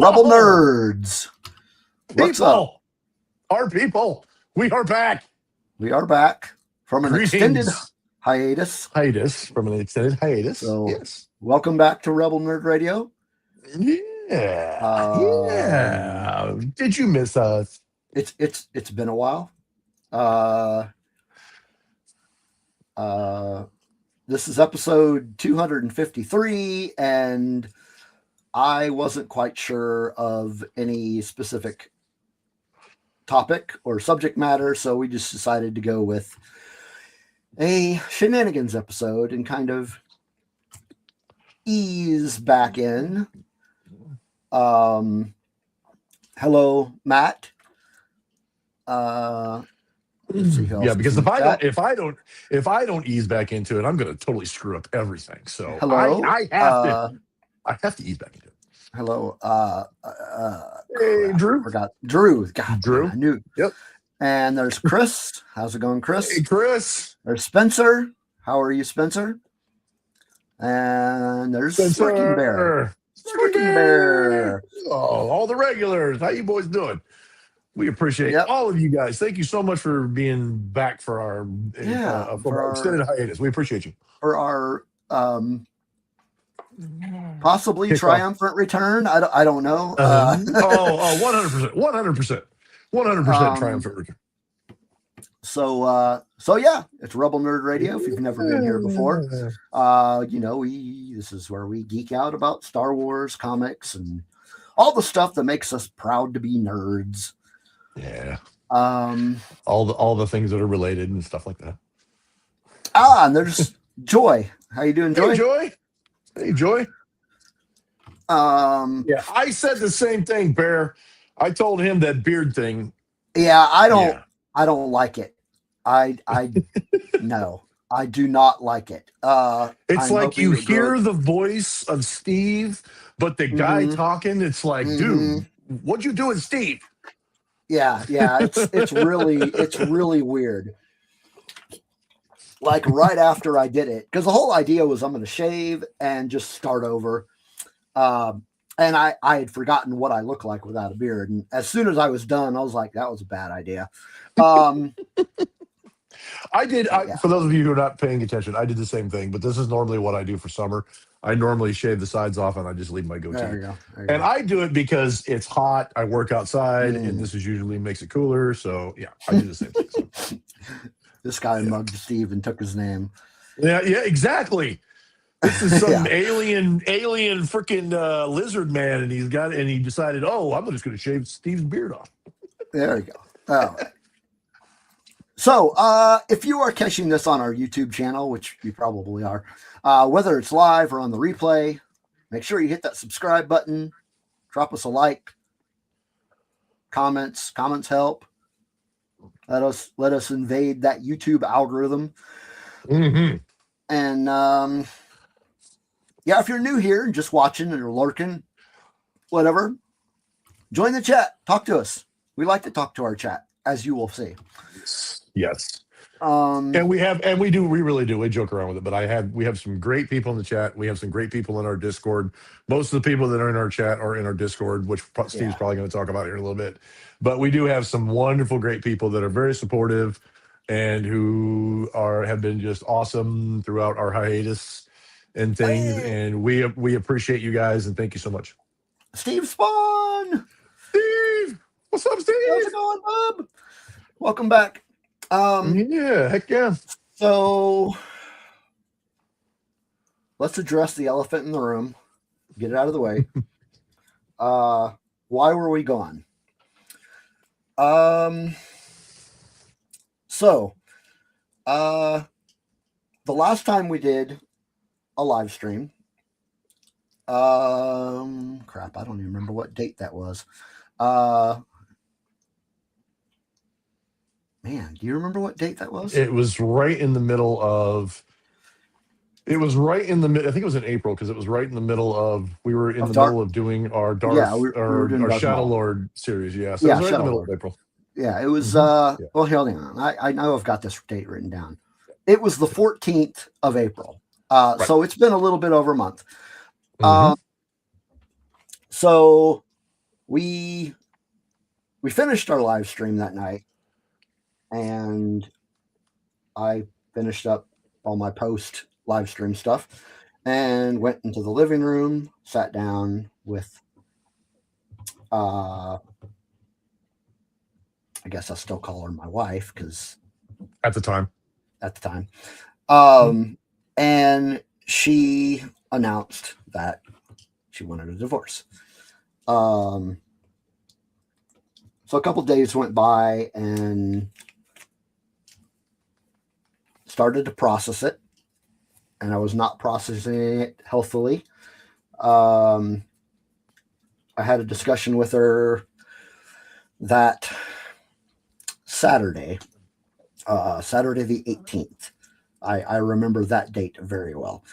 Rebel Nerds. What's up? Our people, we are back. We are back from an extended hiatus. From an extended hiatus. So, yes. Welcome back to Rebel Nerd Radio. Yeah. Did you miss us? It's been a while. This is episode 253, and I wasn't quite sure of any specific topic or subject matter, so we just decided to go with a Shenanigans episode and kind of ease back in. Hello, Matt. Let's see who else because if I don't ease back into it, I'm going to totally screw up everything. So hello, I have to ease back into it. Hello, hey, Drew. I forgot Drew. God, Drew. I knew. Yep. And there's Chris. How's it going, Chris? Hey, Chris. There's Spencer. How are you, Spencer? And there's Smirking Bear. Smirking Bear. Oh, all the regulars. How you boys doing? We appreciate all of you guys. Thank you so much for being back for our extended hiatus. We appreciate you. For our possibly triumphant return. I don't know. 100%. 100% triumphant return. So yeah, it's Rebel Nerd Radio. If you've never been here before, this is where we geek out about Star Wars, comics, and all the stuff that makes us proud to be nerds. Yeah. All the things that are related and stuff like that. And there's Joy. How you doing, Joy? Hey, Joy. Yeah, I said the same thing, Bear. I told him that beard thing. Yeah, I don't like it. No, I do not like it. It's like you hear the voice of Steve, but the guy talking, it's like, dude, what'd you do with Steve? Yeah, it's really weird. Like right after I did it, because the whole idea was I'm going to shave and just start over. And I had forgotten what I look like without a beard. And as soon as I was done, I was like, that was a bad idea. I did. For those of you who are not paying attention, I did the same thing, but this is normally what I do for summer. I normally shave the sides off and I just leave my goatee. There you go. And I do it because it's hot. I work outside and this is usually makes it cooler. So yeah, I do the same thing. So. This guy mugged Steve and took his name. Yeah, exactly. This is some alien freaking lizard man, and he decided, I'm just going to shave Steve's beard off. There you go. All right. So, if you are catching this on our YouTube channel, which you probably are, whether it's live or on the replay, make sure you hit that subscribe button, drop us a like, comments help. Let us invade that YouTube algorithm. Mm-hmm. And if you're new here and just watching or lurking, whatever, join the chat. Talk to us. We like to talk to our chat, as you will see. Yes. And we really do. We joke around with it, but we have some great people in the chat. We have some great people in our Discord. Most of the people that are in our chat are in our Discord, which Steve's probably going to talk about here in a little bit. But we do have some wonderful, great people that are very supportive and who have been just awesome throughout our hiatus and things. Hey. And we appreciate you guys and thank you so much. Steve Spawn. Steve, what's up, Steve? How's it going, bub? Welcome back. Heck yeah. So let's address the elephant in the room. Get it out of the way. Why were we gone? So the last time we did a live stream, crap, I don't even remember what date that was. Man, do you remember what date that was? It was right in the middle of. I think it was in April because it was right in the middle of. We were in the middle of doing our our Shadow Lord series. Yeah, so it was right in the middle of April. Yeah, it was. Well, hold on. I know I've got this date written down. It was the 14th of April. Right. So it's been a little bit over a month. So we finished our live stream that night, and I finished up all my post live stream stuff and went into the living room, sat down with I guess I still call her my wife because at the time. And she announced that she wanted a divorce. So a couple days went by and started to process it, and I was not processing it healthily. I had a discussion with her that Saturday the 18th. I remember that date very well,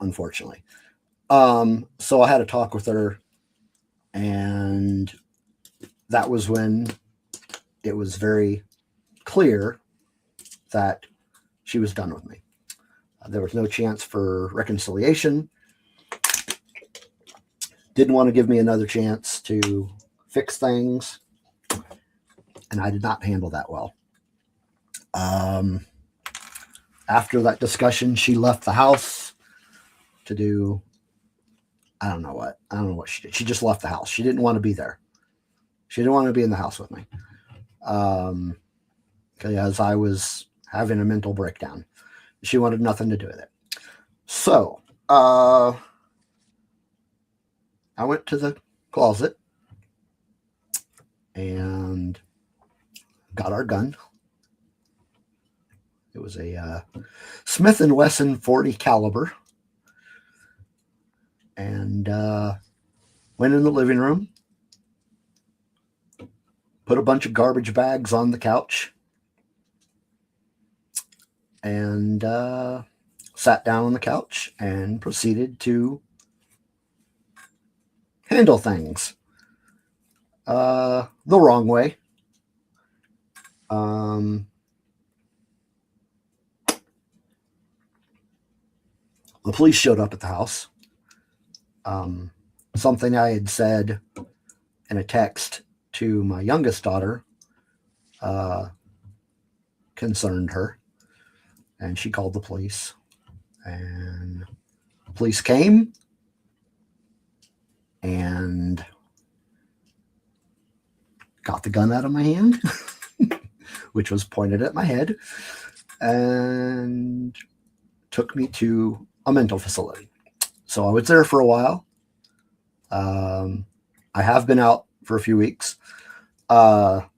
unfortunately. So I had a talk with her, and that was when it was very clear that she was done with me. There was no chance for reconciliation. Didn't want to give me another chance to fix things, and I did not handle that well. After that discussion, she left the house to do, I don't know what she did. She just left the house. She didn't want to be there. She didn't want to be in the house with me. Because I was having a mental breakdown. She wanted nothing to do with it. So, I went to the closet and got our gun. It was a Smith & Wesson 40 caliber. And went in the living room, put a bunch of garbage bags on the couch, and sat down on the couch and proceeded to handle things the wrong way. The police showed up at the house. Something I had said in a text to my youngest daughter concerned her, and she called the police, and the police came and got the gun out of my hand, which was pointed at my head, and took me to a mental facility. So I was there for a while. I have been out for a few weeks, but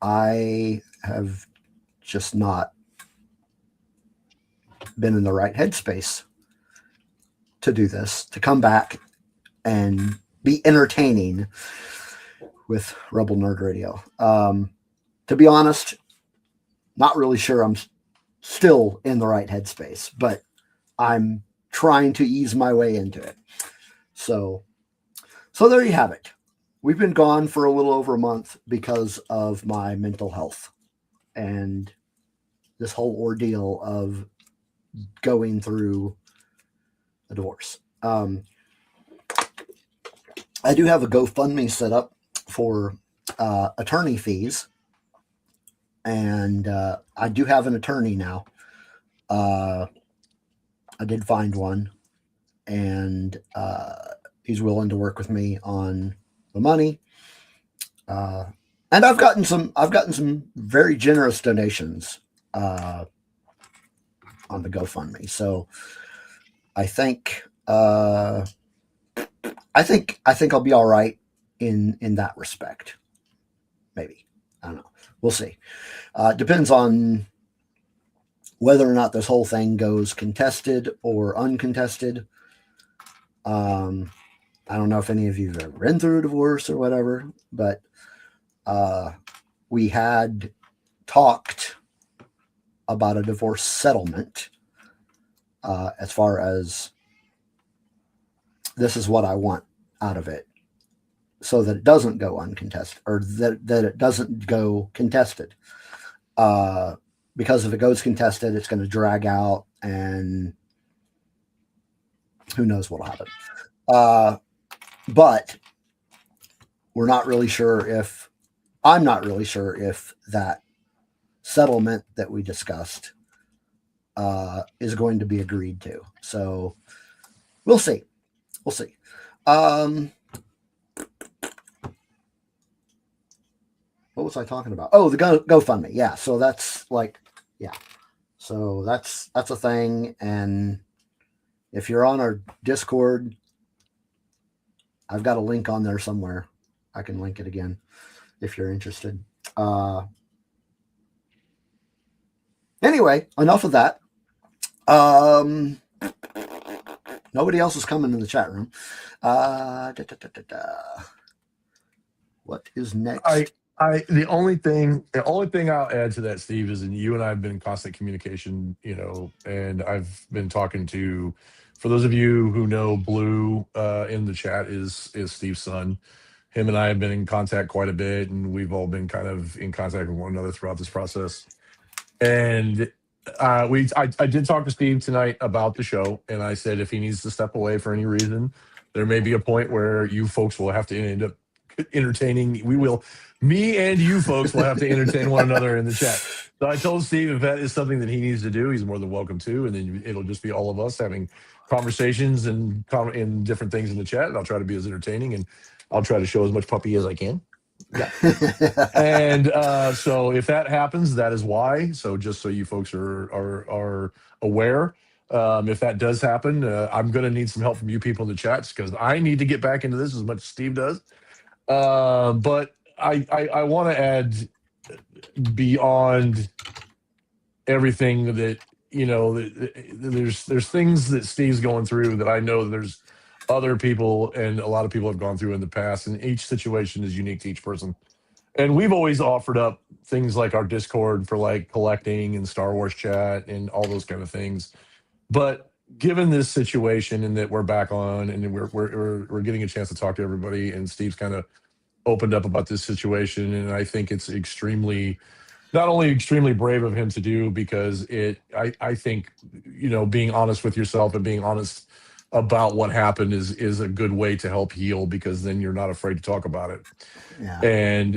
I have just not been in the right headspace to do this, to come back and be entertaining with Rebel Nerd Radio. To be honest, not really sure I'm still in the right headspace, but I'm trying to ease my way into it. So there you have it. We've been gone for a little over a month because of my mental health and this whole ordeal of going through a divorce. I do have a GoFundMe set up for attorney fees, and I do have an attorney now. I did find one, and he's willing to work with me on the money. And I've gotten some very generous donations on the GoFundMe. So I think I'll be all right in that respect. Maybe. I don't know. We'll see. Depends on whether or not this whole thing goes contested or uncontested. I don't know if any of you have ever been through a divorce or whatever, but we had talked about a divorce settlement as far as this is what I want out of it, so that it doesn't go uncontested, or that it doesn't go contested. Because if it goes contested, it's going to drag out, and who knows what'll happen. But we're not really sure if I'm not really sure if that settlement that we discussed is going to be agreed to. So we'll see. We'll see. What was I talking about? Oh, the GoFundMe. Yeah. So that's like, yeah. So that's a thing. And if you're on our Discord, I've got a link on there somewhere. I can link it again if you're interested. Anyway, enough of that. Nobody else is coming in the chat room. What is next? The only thing I'll add to that, Steve, is, and you and I have been in constant communication, and I've been talking to, for those of you who know, Blue in the chat is Steve's son. Him and I have been in contact quite a bit, and we've all been kind of in contact with one another throughout this process. And I did talk to Steve tonight about the show, and I said if he needs to step away for any reason, there may be a point where you folks will have to end up entertaining. Me and you folks will have to entertain one another in the chat. So I told Steve if that is something that he needs to do, he's more than welcome to, and then it'll just be all of us having conversations and different things in the chat, and I'll try to be as entertaining, and I'll try to show as much puppy as I can. Yeah. And so if that happens, that is why. So just so you folks are aware, if that does happen, I'm going to need some help from you people in the chats because I need to get back into this as much as Steve does. But I want to add beyond everything that there's things that Steve's going through that I know there's other people and a lot of people have gone through in the past, and each situation is unique to each person. And we've always offered up things like our Discord for like collecting and Star Wars chat and all those kind of things. But given this situation and that we're back on and we're getting a chance to talk to everybody, and Steve's kind of opened up about this situation, and I think it's not only extremely brave of him to do, because I think being honest with yourself and being honest about what happened is a good way to help heal, because then you're not afraid to talk about it. Yeah. And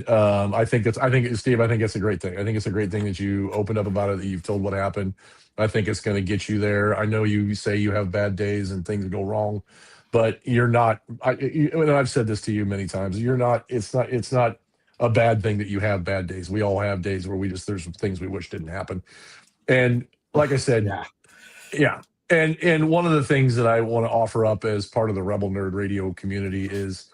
Steve, I think it's a great thing. I think it's a great thing that you opened up about it, that you've told what happened. I think it's going to get you there. I know you say you have bad days and things go wrong, but you're not. And I've said this to you many times. You're not. It's not a bad thing that you have bad days. We all have days where there's some things we wish didn't happen. And like I said, yeah. And one of the things that I want to offer up as part of the Rebel Nerd Radio community is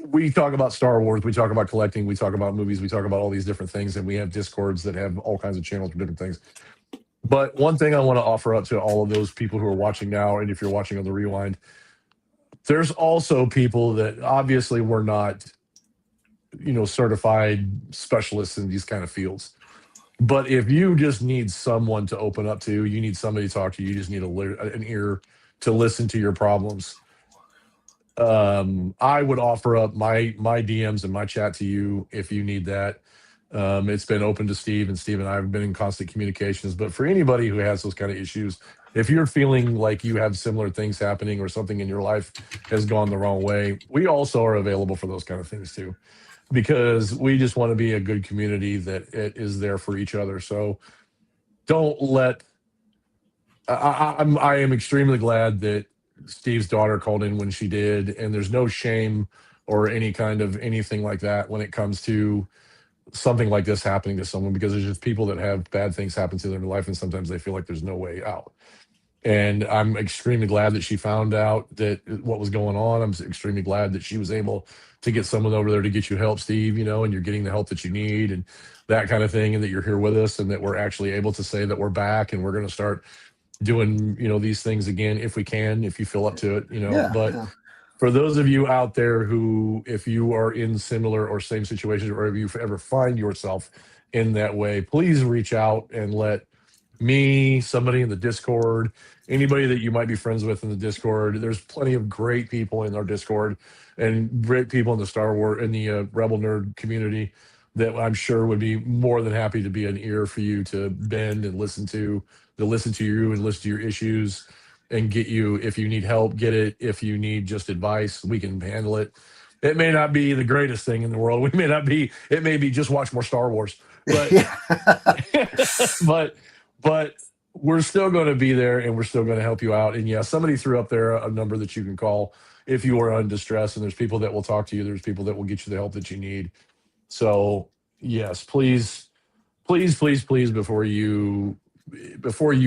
we talk about Star Wars, we talk about collecting, we talk about movies, we talk about all these different things, and we have Discords that have all kinds of channels for different things. But one thing I want to offer up to all of those people who are watching now, and if you're watching on the rewind, there's also people that obviously were not, certified specialists in these kind of fields. But if you just need someone to open up to, you need somebody to talk to, you just need an ear to listen to your problems. I would offer up my DMs and my chat to you if you need that. It's been open to Steve, and Steve and I have been in constant communications. But for anybody who has those kind of issues, if you're feeling like you have similar things happening or something in your life has gone the wrong way, we also are available for those kind of things too, because we just want to be a good community that is there for each other. So don't let. I am extremely glad that Steve's daughter called in when she did, and there's no shame or any kind of anything like that when it comes to something like this happening to someone, because there's just people that have bad things happen to them in life, and sometimes they feel like there's no way out. And I'm extremely glad that she found out that what was going on. I'm extremely glad that she was able to get someone over there to get you help, Steve, and you're getting the help that you need and that kind of thing, and that you're here with us, and that we're actually able to say that we're back and we're going to start doing, these things again if we can, if you feel up to it, but for those of you out there who, if you are in similar or same situations, or if you ever find yourself in that way, please reach out and let me, somebody in the Discord, anybody that you might be friends with in the Discord. There's plenty of great people in our Discord and great people in the Star Wars, in the Rebel Nerd community, that I'm sure would be more than happy to be an ear for you to bend and listen to you and listen to your issues. and get you, if you need help, get it. If you need just advice, we can handle it. It may not be the greatest thing in the world. It may be just watch more Star Wars, but but but we're still going to be there, and we're still going to help you out. And yeah, somebody threw up there a number that you can call if you are in distress, and there's people that will talk to you. There's people that will get you the help that you need. So yes, please, please, please, please, before you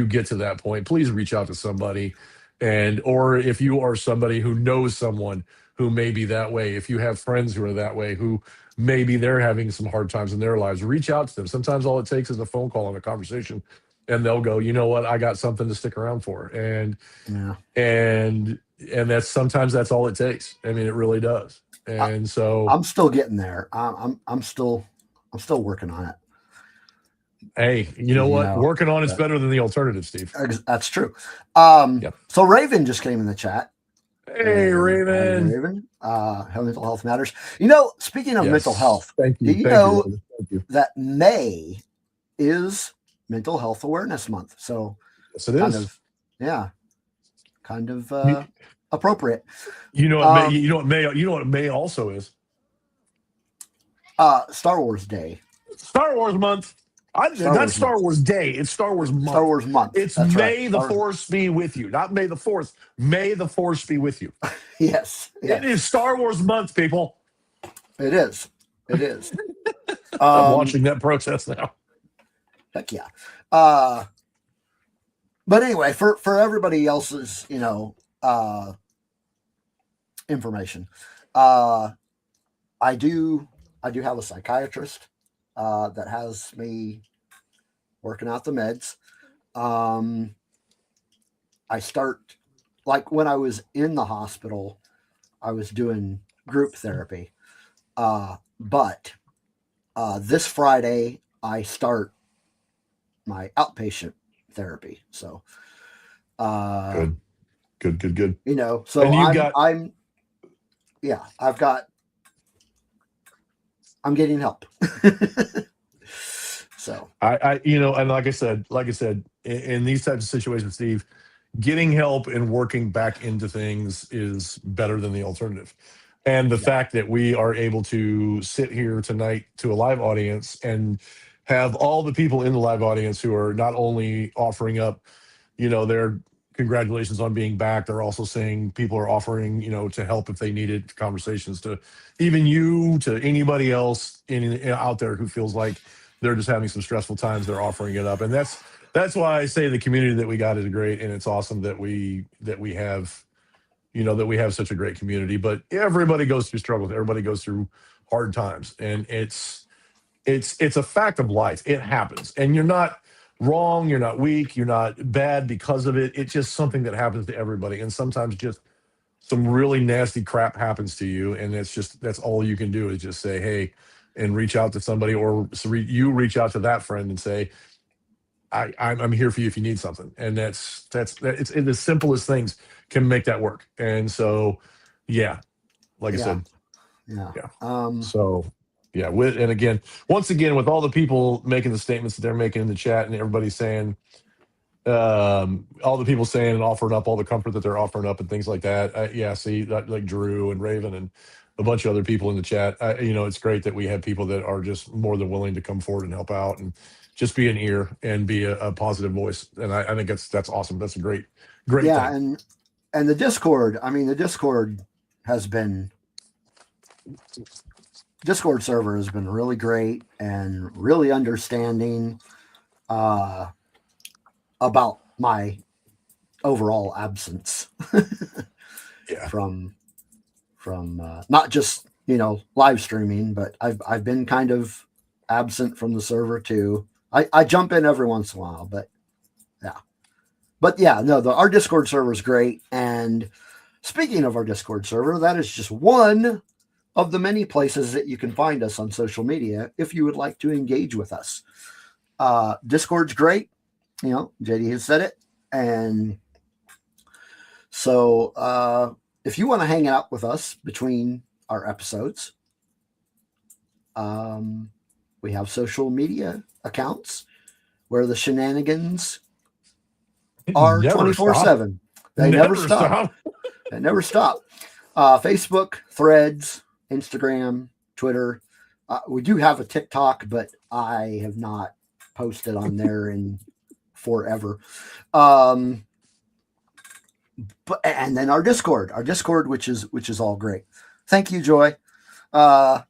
get to that point, please reach out to somebody. And or if you are somebody who knows someone who may be that way, if you have friends who are that way, who maybe they're having some hard times in their lives, reach out to them. Sometimes all it takes is a phone call and a conversation, and they'll go, you know what, I got something to stick around for. And Yeah. and that's sometimes that's all it takes. I mean, it really does. And so I'm still getting there. I'm still working on it. hey, you know what? Working on it's better than the alternative, Steve. That's true. Yep. So Raven just came in the chat. Hey, Raven. Hey, Raven. Mental health matters. You know, speaking of mental health, thank you. do you know that May is Mental Health Awareness Month? So yes, it is. Kind of appropriate. You know what May? You know what May also is? Star Wars Day. Star Wars month. Not Star Wars Day. It's Star Wars month. Star Wars month. It's That's May right. the Force be with you. Not May the 4th. May the Force be with you. Yes. It is Star Wars month, people. It is. It is. I'm watching that process now. Heck yeah. But anyway, for everybody else's, information, I do have a psychiatrist that has me working out the meds. I start, like when I was in the hospital, I was doing group therapy. But this Friday I start my outpatient therapy. So good. So I'm getting help. So and like I said, in these types of situations, Steve, getting help and working back into things is better than the alternative. And the fact that we are able to sit here tonight to a live audience and have all the people in the live audience who are not only offering up, their congratulations on being back, they're also saying people are offering, to help if they needed conversations, to even you, to anybody else out there who feels like they're just having some stressful times, they're offering it up. And that's why I say the community that we got is great. And it's awesome that we have, that we have such a great community. But everybody goes through struggles. Everybody goes through hard times. And it's a fact of life. It happens. And you're not wrong. You're not weak. You're not bad because of it. It's just something that happens to everybody. And sometimes just some really nasty crap happens to you. And that's all you can do is just say, hey, and reach out to somebody, or you reach out to that friend and say, I'm here for you if you need something. And it's the simplest things can make that work. And so, like I said, so and again, once again, with all the people making the statements that they're making in the chat, and everybody saying, all the people saying and offering up all the comfort that they're offering up and things like that. See that, like Drew and Raven and a bunch of other people in the chat. It's great that we have people that are just more than willing to come forward and help out and just be an ear and be a positive voice. And I think that's awesome. That's a great thing. And the Discord, the Discord server has been really great and really understanding about my overall absence from not just live streaming, but I've been kind of absent from the server too. I jump in every once in a while, but our Discord server is great. And speaking of our Discord server, that is just one of the many places that you can find us on social media if you would like to engage with us. Discord's great. JD has said it. And so if you want to hang out with us between our episodes, we have social media accounts where the shenanigans are 24/7. They never stop. They never stop. Facebook, Threads, Instagram, Twitter. We do have a TikTok, but I have not posted on there in forever. And then our Discord, which is all great. Thank you, Joy. As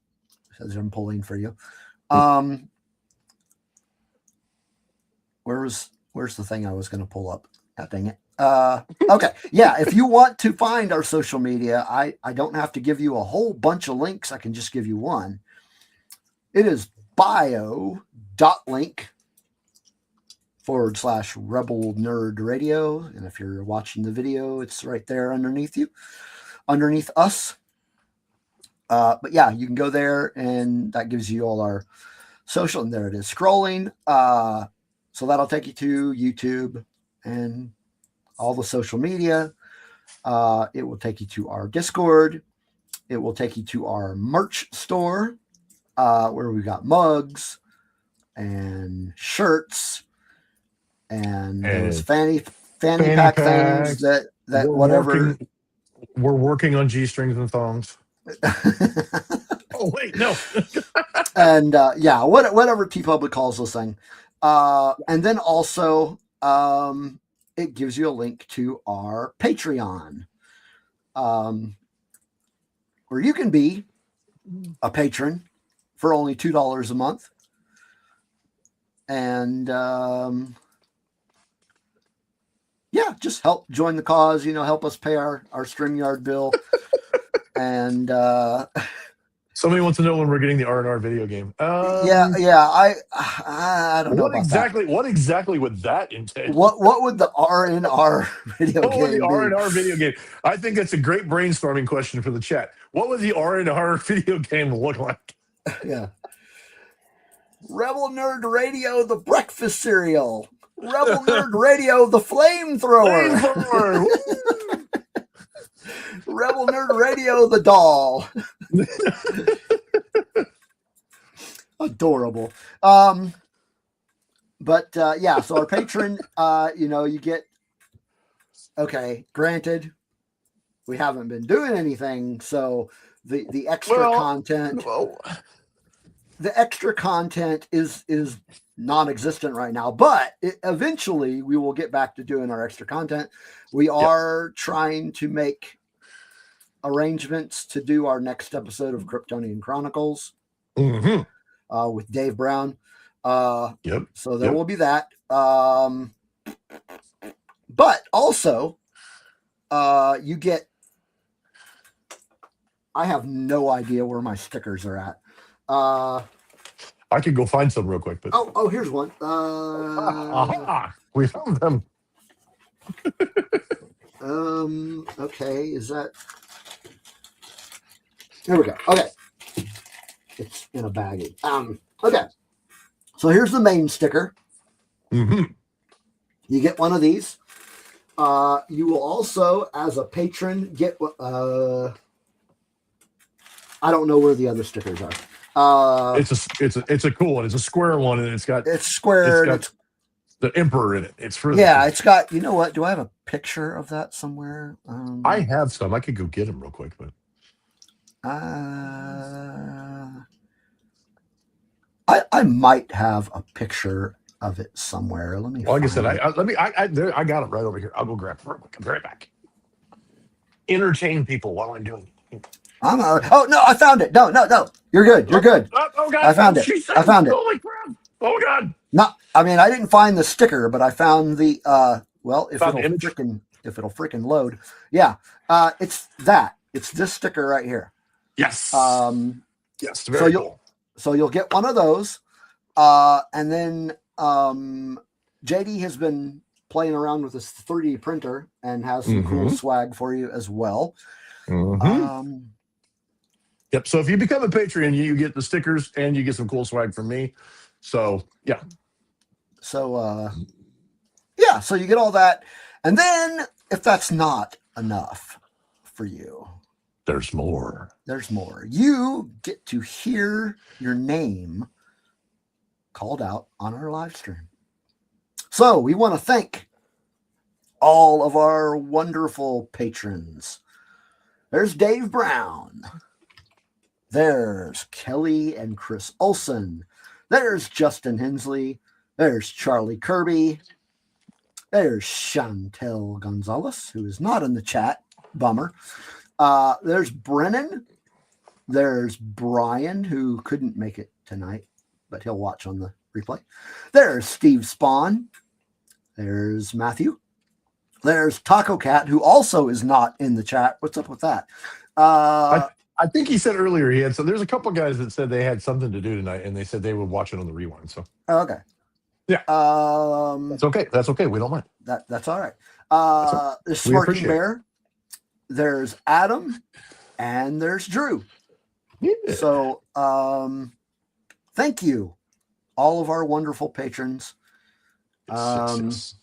I'm pulling for you. Where's the thing I was going to pull up? God dang it. Okay. Yeah. If you want to find our social media, I don't have to give you a whole bunch of links. I can just give you one. It is bio.link/Rebel Nerd Radio. And if you're watching the video, it's right there underneath us. But yeah, you can go there and that gives you all our social, and there it is scrolling. So that'll take you to YouTube and all the social media. It will take you to our Discord. It will take you to our merch store, where we've got mugs and shirts and those fanny pack things that whatever. We're working on G-strings and thongs. Oh wait, no. And yeah, whatever TeePublic calls this thing. And then also it gives you a link to our Patreon, where you can be a patron for only $2 a month. And yeah, just help join the cause, help us pay our StreamYard bill. And somebody wants to know when we're getting the R&R video game. Yeah, I don't know what exactly. What exactly would that entail? What would the R&R video game? What would the R&R video game? I think that's a great brainstorming question for the chat. What would the R&R video game look like? Yeah. Rebel Nerd Radio, the breakfast cereal. Rebel Nerd Radio, the flamethrower. Rebel Nerd Radio, the doll. Adorable. But yeah, so our patron, you get, okay, granted, we haven't been doing anything, so the extra content, the extra content is non-existent right now, but eventually we will get back to doing our extra content. We are trying to make arrangements to do our next episode of Kryptonian Chronicles with Dave Brown. So there will be that. But also, you get, I have no idea where my stickers are at. I could go find some real quick, but oh, here's one. We found them. Okay, is that? There we go. Okay, it's in a baggie. Okay, so here's the main sticker. You get one of these. You will also, as a patron, get. I don't know where the other stickers are. It's a cool one. It's a square one, and it's square. It's got the Emperor in it. It's for it's got. You know what? Do I have a picture of that somewhere? I have some. I could go get them real quick, but I might have a picture of it somewhere. Let me. Well, like I said, I got it right over here. I'll go grab it real quick. I'll be right back. Entertain people while I'm doing it. Oh no! I found it. No. You're good. You're good. Oh God! I found it. I found it. Holy crap! Oh God! No, I mean I didn't find the sticker, but I found the. Well, if it'll freaking load, yeah. It's that. It's this sticker right here. Yes. Yes. Very cool. So you'll get one of those, and then JD has been playing around with this 3D printer and has some cool swag for you as well. Yep. So if you become a Patreon, you get the stickers and you get some cool swag from me. So yeah. So so you get all that, and then if that's not enough for you, there's more. There's more. You get to hear your name called out on our live stream. So we want to thank all of our wonderful patrons. There's Dave Brown. There's Kelly and Chris Olson. There's Justin Hensley. There's Charlie Kirby. There's Chantel Gonzalez, who is not in the chat. Bummer. There's Brennan. There's Brian, who couldn't make it tonight, but he'll watch on the replay. There's Steve Spawn. There's Matthew. There's Taco Cat, who also is not in the chat. What's up with that? I think he said earlier he had. So there's a couple guys that said they had something to do tonight, and they said they would watch it on the rewind. So okay, yeah, it's okay. That's okay. We don't mind. That's all right. There's Smirking Bear. There's Adam, and there's Drew. Yeah. So thank you, all of our wonderful patrons. Yes.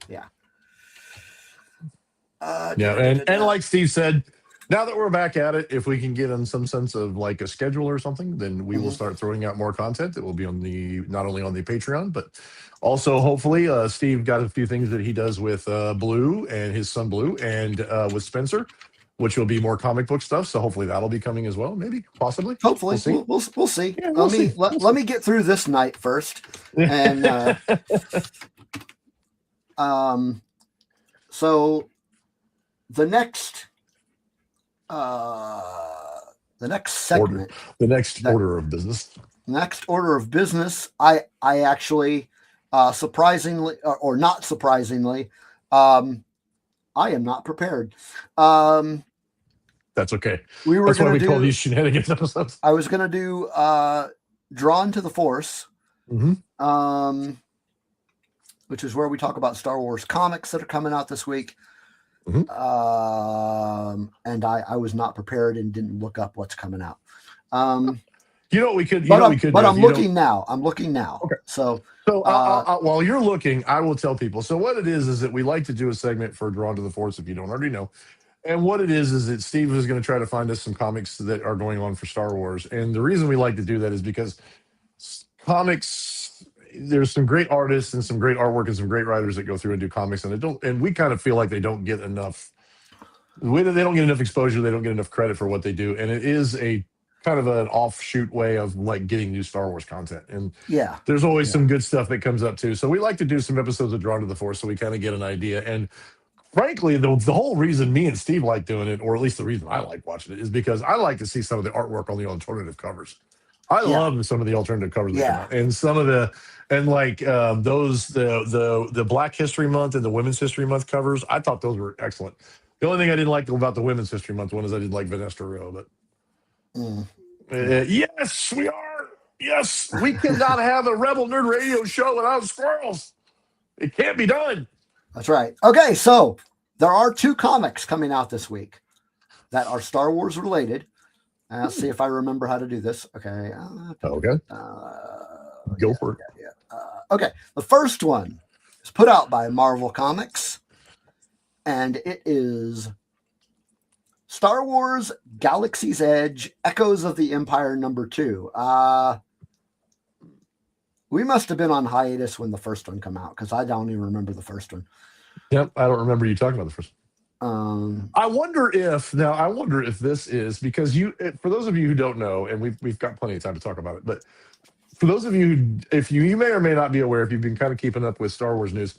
Yeah. And like Steve said, now that we're back at it, if we can get in some sense of like a schedule or something, then we will start throwing out more content that will be on the not only on the Patreon, but also hopefully Steve got a few things that he does with Blue and his son Blue and with Spencer, which will be more comic book stuff. So hopefully that'll be coming as well. Maybe, possibly. Hopefully, we'll see. Yeah, let me get through this night first, and so the next segment, the next order of business. Next order of business. I actually, surprisingly or not surprisingly, I am not prepared. That's okay. That's why we call these shenanigans episodes. I was going to do Drawn to the Force, which is where we talk about Star Wars comics that are coming out this week. And I was not prepared and didn't look up what's coming out. You know what we could, but I'm looking now. Okay. So while you're looking, I will tell people. So what it is that we like to do a segment for Drawn to the Force, if you don't already know. And what it is that Steve is going to try to find us some comics that are going on for Star Wars. And the reason we like to do that is because comics, there's some great artists and some great artwork and some great writers that go through and do comics, and we kind of feel like they don't get enough. They don't get enough exposure. They don't get enough credit for what they do, and it is a kind of an offshoot way of like getting new Star Wars content. And there's always some good stuff that comes up too. So we like to do some episodes of Drawn to the Force so we kind of get an idea. And frankly, the whole reason me and Steve like doing it, or at least the reason I like watching it, is because I like to see some of the artwork on the alternative covers. I love some of the alternative covers that come out, and some of the the Black History Month and the Women's History Month covers. I thought those were excellent. The only thing I didn't like about the Women's History Month one is I didn't like Vanessa Rowe. But yes, we are. Yes, we cannot have a Rebel Nerd Radio show without squirrels. It can't be done. That's right. Okay, so there are 2 comics coming out this week that are Star Wars related. I'll see if I remember how to do this. Okay. Okay. Go for it. Okay. The first one is put out by Marvel Comics, and it is Star Wars Galaxy's Edge Echoes of the Empire #2. We must have been on hiatus when the first one came out, because I don't even remember the first one. Yep, I don't remember you talking about the first one. I wonder if this is because for those of you who don't know, and we've got plenty of time to talk about it, but for those of you, if you may or may not be aware, if you've been kind of keeping up with Star Wars news,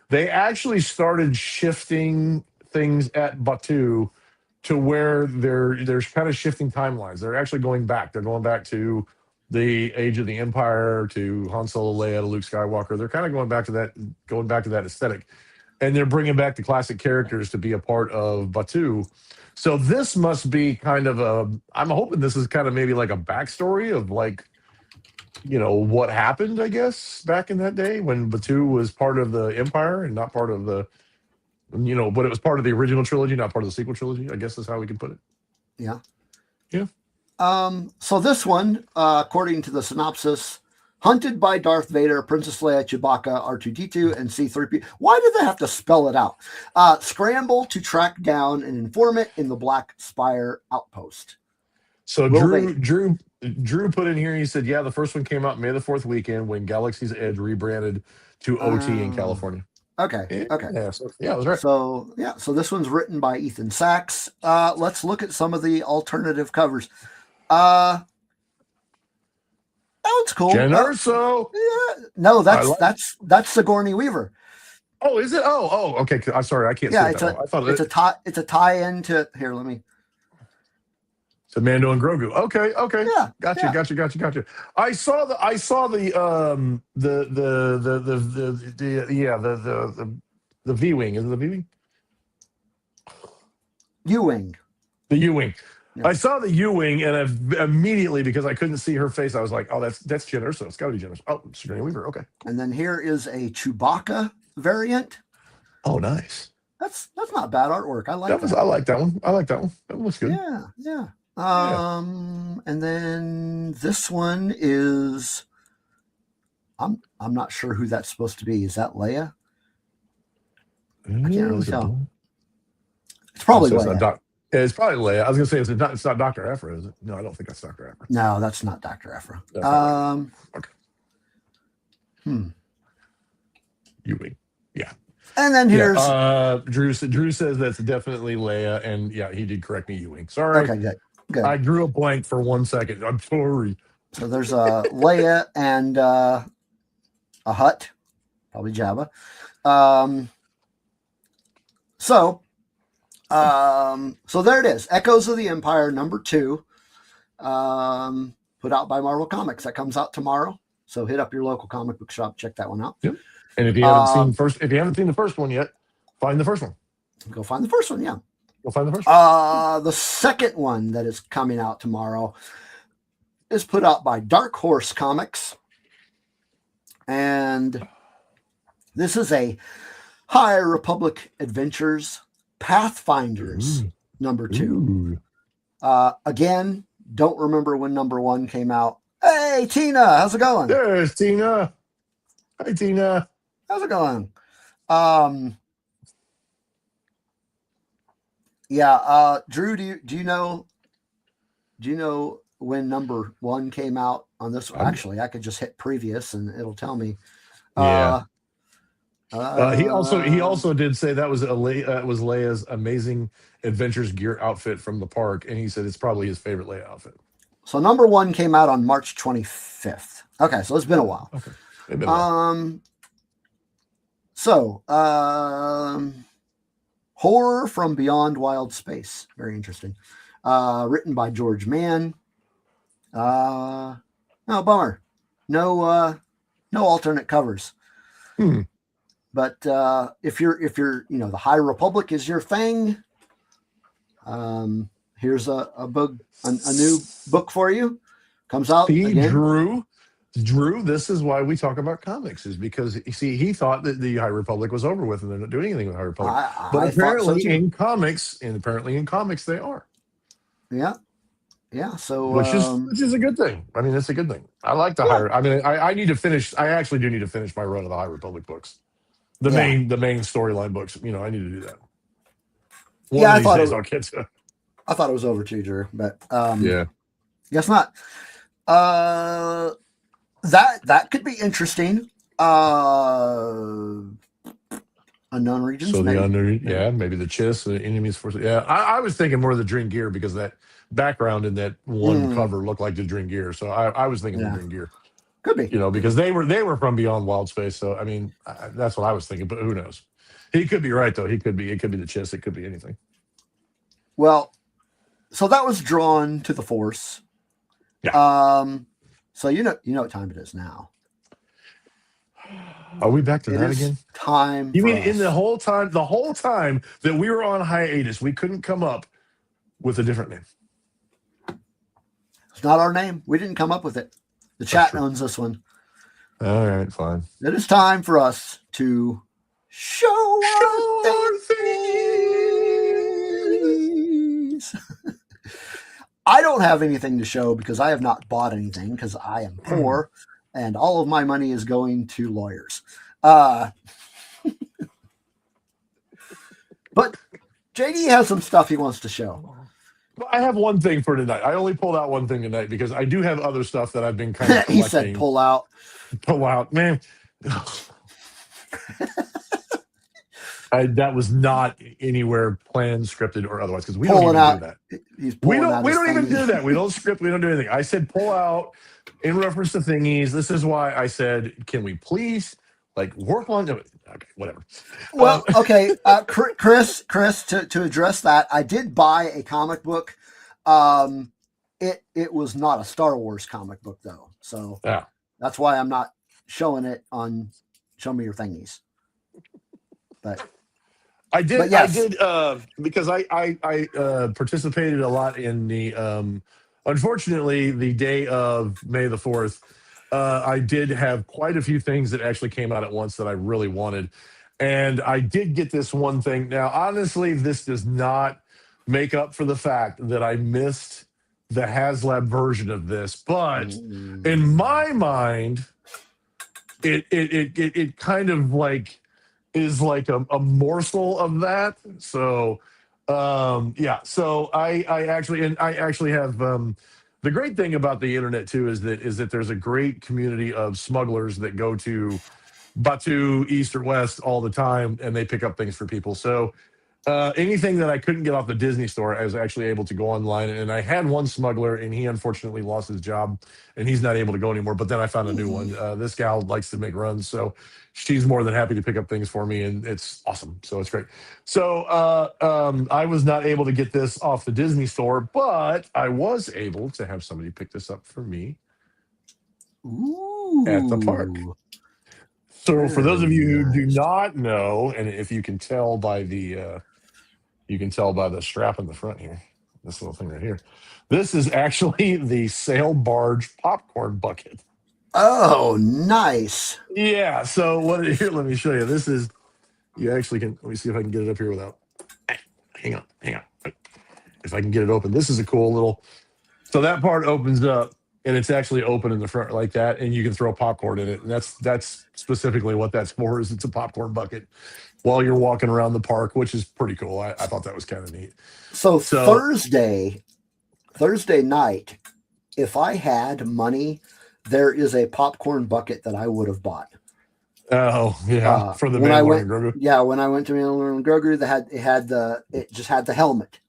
they actually started shifting things at Batuu to where they're kind of shifting timelines. They're actually going back. They're going back to the Age of the Empire, to Han Solo, Leia, to Luke Skywalker. They're kind of going back to that aesthetic. And they're bringing back the classic characters to be a part of Batuu. So this must be kind of I'm hoping this is kind of maybe like a backstory of like, what happened, I guess, back in that day when Batuu was part of the Empire and not part of but it was part of the original trilogy, not part of the sequel trilogy, I guess is how we can put it. Yeah. Yeah. So this one, according to the synopsis, hunted by Darth Vader, Princess Leia, Chewbacca, R2-D2, and C-3PO. Why did they have to spell it out? Scramble to track down an informant in the Black Spire outpost. So Drew put in here, he said, the first one came out May the 4th weekend when Galaxy's Edge rebranded to OT in California. Okay. Okay. Yeah. So, yeah, I was right. So yeah, so this one's written by Ethan Sachs. Let's look at some of the alternative covers. That one's cool. Jen Urso. Yeah, no, that's Sigourney Weaver. Oh, is it? Oh, okay. I'm sorry, I can't see it that well. I thought it's a tie-in to here. Let me. So Mando and Grogu. Okay. Yeah, Gotcha. I saw the V-wing. Is it the V-wing? U-wing. The U-wing. Yeah. I saw the U-wing, and immediately, because I couldn't see her face, I was like, "Oh, that's Jen Urso. It's got to be Jen Urso." Oh, Sigourney Weaver. Okay. And then here is a Chewbacca variant. Oh, nice. That's not bad artwork. I like that. I like that one. That one looks good. Yeah. And then this one is I'm not sure who that's supposed to be. Is that Leia? I can't really tell. It's probably Leia. It's probably Leia. I was gonna say it's not Dr. Aphra, is it? No, I don't think that's Dr. Aphra. No, that's not Dr. Aphra. Okay. U-wing. Yeah. And then here's Drew says that's definitely Leia, and yeah, he did correct me, U-wing. Sorry. Okay, good. I drew a blank for 1 second. I'm sorry. So there's a Leia and a Hutt, probably Jabba. So there it is. Echoes of the Empire #2, put out by Marvel Comics. That comes out tomorrow. So hit up your local comic book shop, check that one out. Yep. And if you haven't seen the first one yet, find the first one. Go find the first one. Yeah. Go find the first one. The second one that is coming out tomorrow is put out by Dark Horse Comics. And this is a High Republic Adventures Pathfinders #2. Again, don't remember when #1 came out. Hey, Tina, how's it going? There's Tina. Hi, Tina. How's it going? Drew, do you know when #1 came out on this one? Actually, I could just hit previous and it'll tell me. Yeah. He also did say that was was Leia's Amazing Adventures gear outfit from the park, and he said it's probably his favorite Leia outfit. So #1 came out on March 25th. Okay, so it's been a while. Okay. Horror from Beyond Wild Space. Very interesting. Written by George Mann. No, bummer. No alternate covers. But if you're the High Republic is your thing, here's a new book for you. Comes out. See, again. Drew, this is why we talk about comics, is because he thought that the High Republic was over with and they're not doing anything with High Republic. But apparently in comics they are. Yeah. So which is a good thing. I mean, it's a good thing. I like the High. I mean, I need to finish. I actually do need to finish my run of the High Republic books, the main storyline books. I need to do that. One of these days I'll get to. I thought it was over too, Drew, but guess not. That could be interesting. Unknown regions. So maybe the Chiss, the enemies force. Yeah, I was thinking more of the Dringear because that background in that one cover looked like the Dringear. So I was thinking the Dringear. Could be. Because they were from Beyond Wild Space. So I mean, that's what I was thinking. But who knows? He could be right though. It could be the Chiss. It could be anything. Well, so that was drawn to the Force. Yeah. So you know what time it is now. Are we back to that again? Time. You mean in the whole time that we were on hiatus, we couldn't come up with a different name? It's not our name. We didn't come up with it. The chat owns this one. All right, fine. It is time for us to show our things. I don't have anything to show because I have not bought anything because I am poor and all of my money is going to lawyers. But JD has some stuff he wants to show. Well, I have one thing for tonight. I only pulled out one thing tonight because I do have other stuff that I've been kind of collecting. He said pull out. Pull out, man. That was not anywhere planned, scripted, or otherwise, because we don't Pulling even do out. that. He's We pulling don't. out We his don't even thingy. do that. We don't script. We don't do anything. I said pull out in reference to thingies. This is why I said, can we please like work on? Okay, whatever. Well, okay, Chris, to address that, I did buy a comic book. It was not a Star Wars comic book though, so Yeah. that's why I'm not showing it on Show Me Your Thingies. But I did. But yes. I did because I participated a lot in the. Unfortunately, the day of May the 4th, I did have quite a few things that actually came out at once that I really wanted, and I did get this one thing. Now, honestly, this does not make up for the fact that I missed the HasLab version of this, but in my mind, it kind of like is like a morsel of that. So yeah, so I actually have the great thing about the internet too is that there's a great community of smugglers that go to Batu, East or West all the time, and they pick up things for people. So anything that I couldn't get off the Disney store, I was actually able to go online. And I had one smuggler, and he unfortunately lost his job, and he's not able to go anymore. But then I found a new one. This gal likes to make runs, so she's more than happy to pick up things for me, and it's awesome. So it's great. So I was not able to get this off the Disney store, but I was able to have somebody pick this up for me at the park. So for those of you who do not know, and if you can tell by the strap in the front here, this little thing right here, this is actually the sail barge popcorn bucket. Oh, nice. Yeah. So what? Here, let me show you. This is. You actually can. Let me see if I can get it up here without. Hang on. If I can get it open, this is a cool little. So that part opens up, and it's actually open in the front like that, and you can throw popcorn in it. And that's specifically what that's for. Is it's a popcorn bucket while you're walking around the park, which is pretty cool. I thought that was kind of neat. So Thursday night, if I had money, there is a popcorn bucket that I would have bought. Oh yeah, for the Mandalorian and Grogu. Yeah, when I went to Mandalorian and Grogu, it just had the helmet.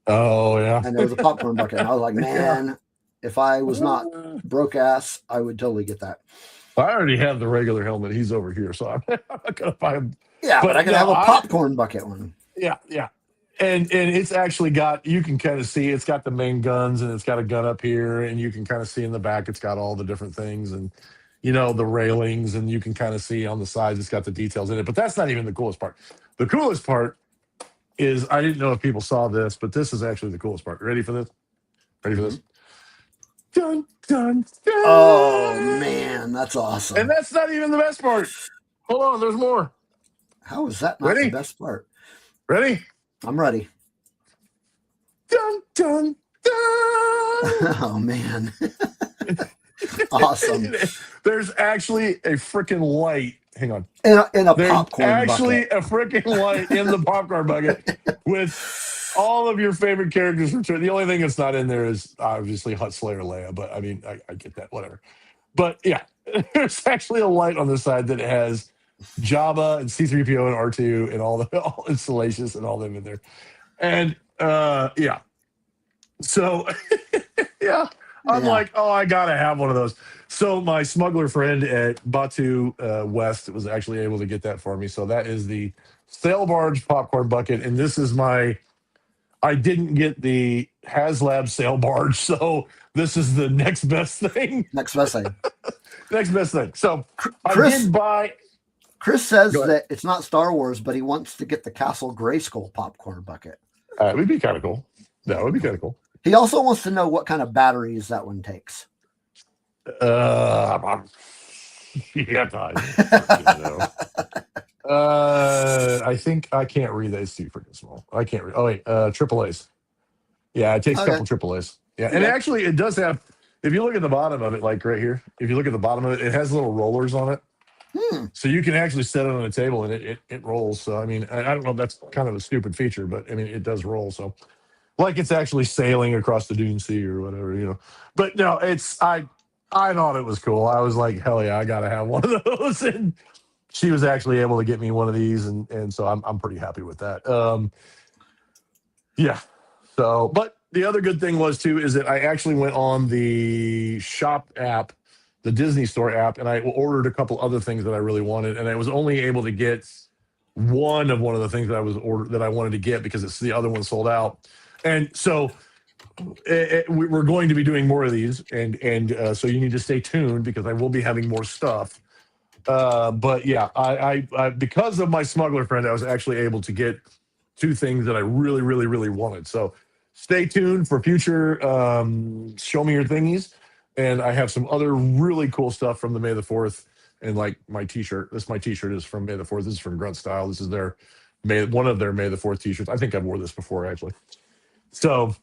Oh yeah, and there was a popcorn bucket. And I was like, man, if I was not broke ass, I would totally get that. I already have the regular helmet. He's over here, so I'm not gonna buy him. Yeah, but I can have a popcorn bucket one. Yeah. And it's actually got, you can kind of see it's got the main guns, and it's got a gun up here, and you can kind of see in the back it's got all the different things, and the railings, and you can kind of see on the sides it's got the details in it. But that's not even the coolest part. The coolest part is, I didn't know if people saw this, but this is actually the coolest part. Ready for this? Ready for this? Dun, dun, dun. Oh man, that's awesome. And that's not even the best part. Hold on, there's more. How is that not the best part? Ready? I'm ready. Dun, dun, dun. Oh man. Awesome. There's actually a freaking light. Hang on. In a There's popcorn actually bucket. a freaking light in the popcorn bucket with all of your favorite characters from The only thing that's not in there is obviously Hut Slayer Leia, but I mean, I get that, whatever. But yeah, there's actually a light on the side that has Jabba and C-3PO and R2 and all installations and all them in there. And yeah. So yeah. I'm like, oh, I gotta have one of those. So my smuggler friend at Batu West was actually able to get that for me. So that is the sail barge popcorn bucket, and this is I didn't get the HasLab sail barge, so this is the next best thing. Next best thing. Next best thing. So Chris, I did buy. Chris says that it's not Star Wars, but he wants to get the Castle Grayskull popcorn bucket. It would be kind of cool. That would be kind of cool. He also wants to know what kind of batteries that one takes. Yeah, I think I can't read that. It's too freaking small. I can't read. Oh wait, triple A's. Yeah, it takes a couple triple A's. Yeah, and actually it does have. If you look at the bottom of it, like right here, if you look at the bottom of it, it has little rollers on it. So you can actually set it on a table and it rolls. So I mean, I don't know if that's kind of a stupid feature, but I mean it does roll. So like it's actually sailing across the Dune Sea or whatever, But no, I thought it was cool. I was like, hell yeah, I gotta have one of those. And she was actually able to get me one of these, and so I'm pretty happy with that. Yeah. So, but the other good thing was too is that I actually went on the shop app, the Disney Store app, and I ordered a couple other things that I really wanted, and I was only able to get one of the things that I was ordered that I wanted to get because it's the other one sold out, and so we're going to be doing more of these, and so you need to stay tuned because I will be having more stuff. But yeah, I because of my smuggler friend, I was actually able to get two things that I really, really, really wanted. So stay tuned for future show me your thingies. And I have some other really cool stuff from the May the 4th. And like my t-shirt, my t-shirt is from May the 4th. This is from Grunt Style. This is one of their May the 4th t-shirts. I think I've wore this before actually. So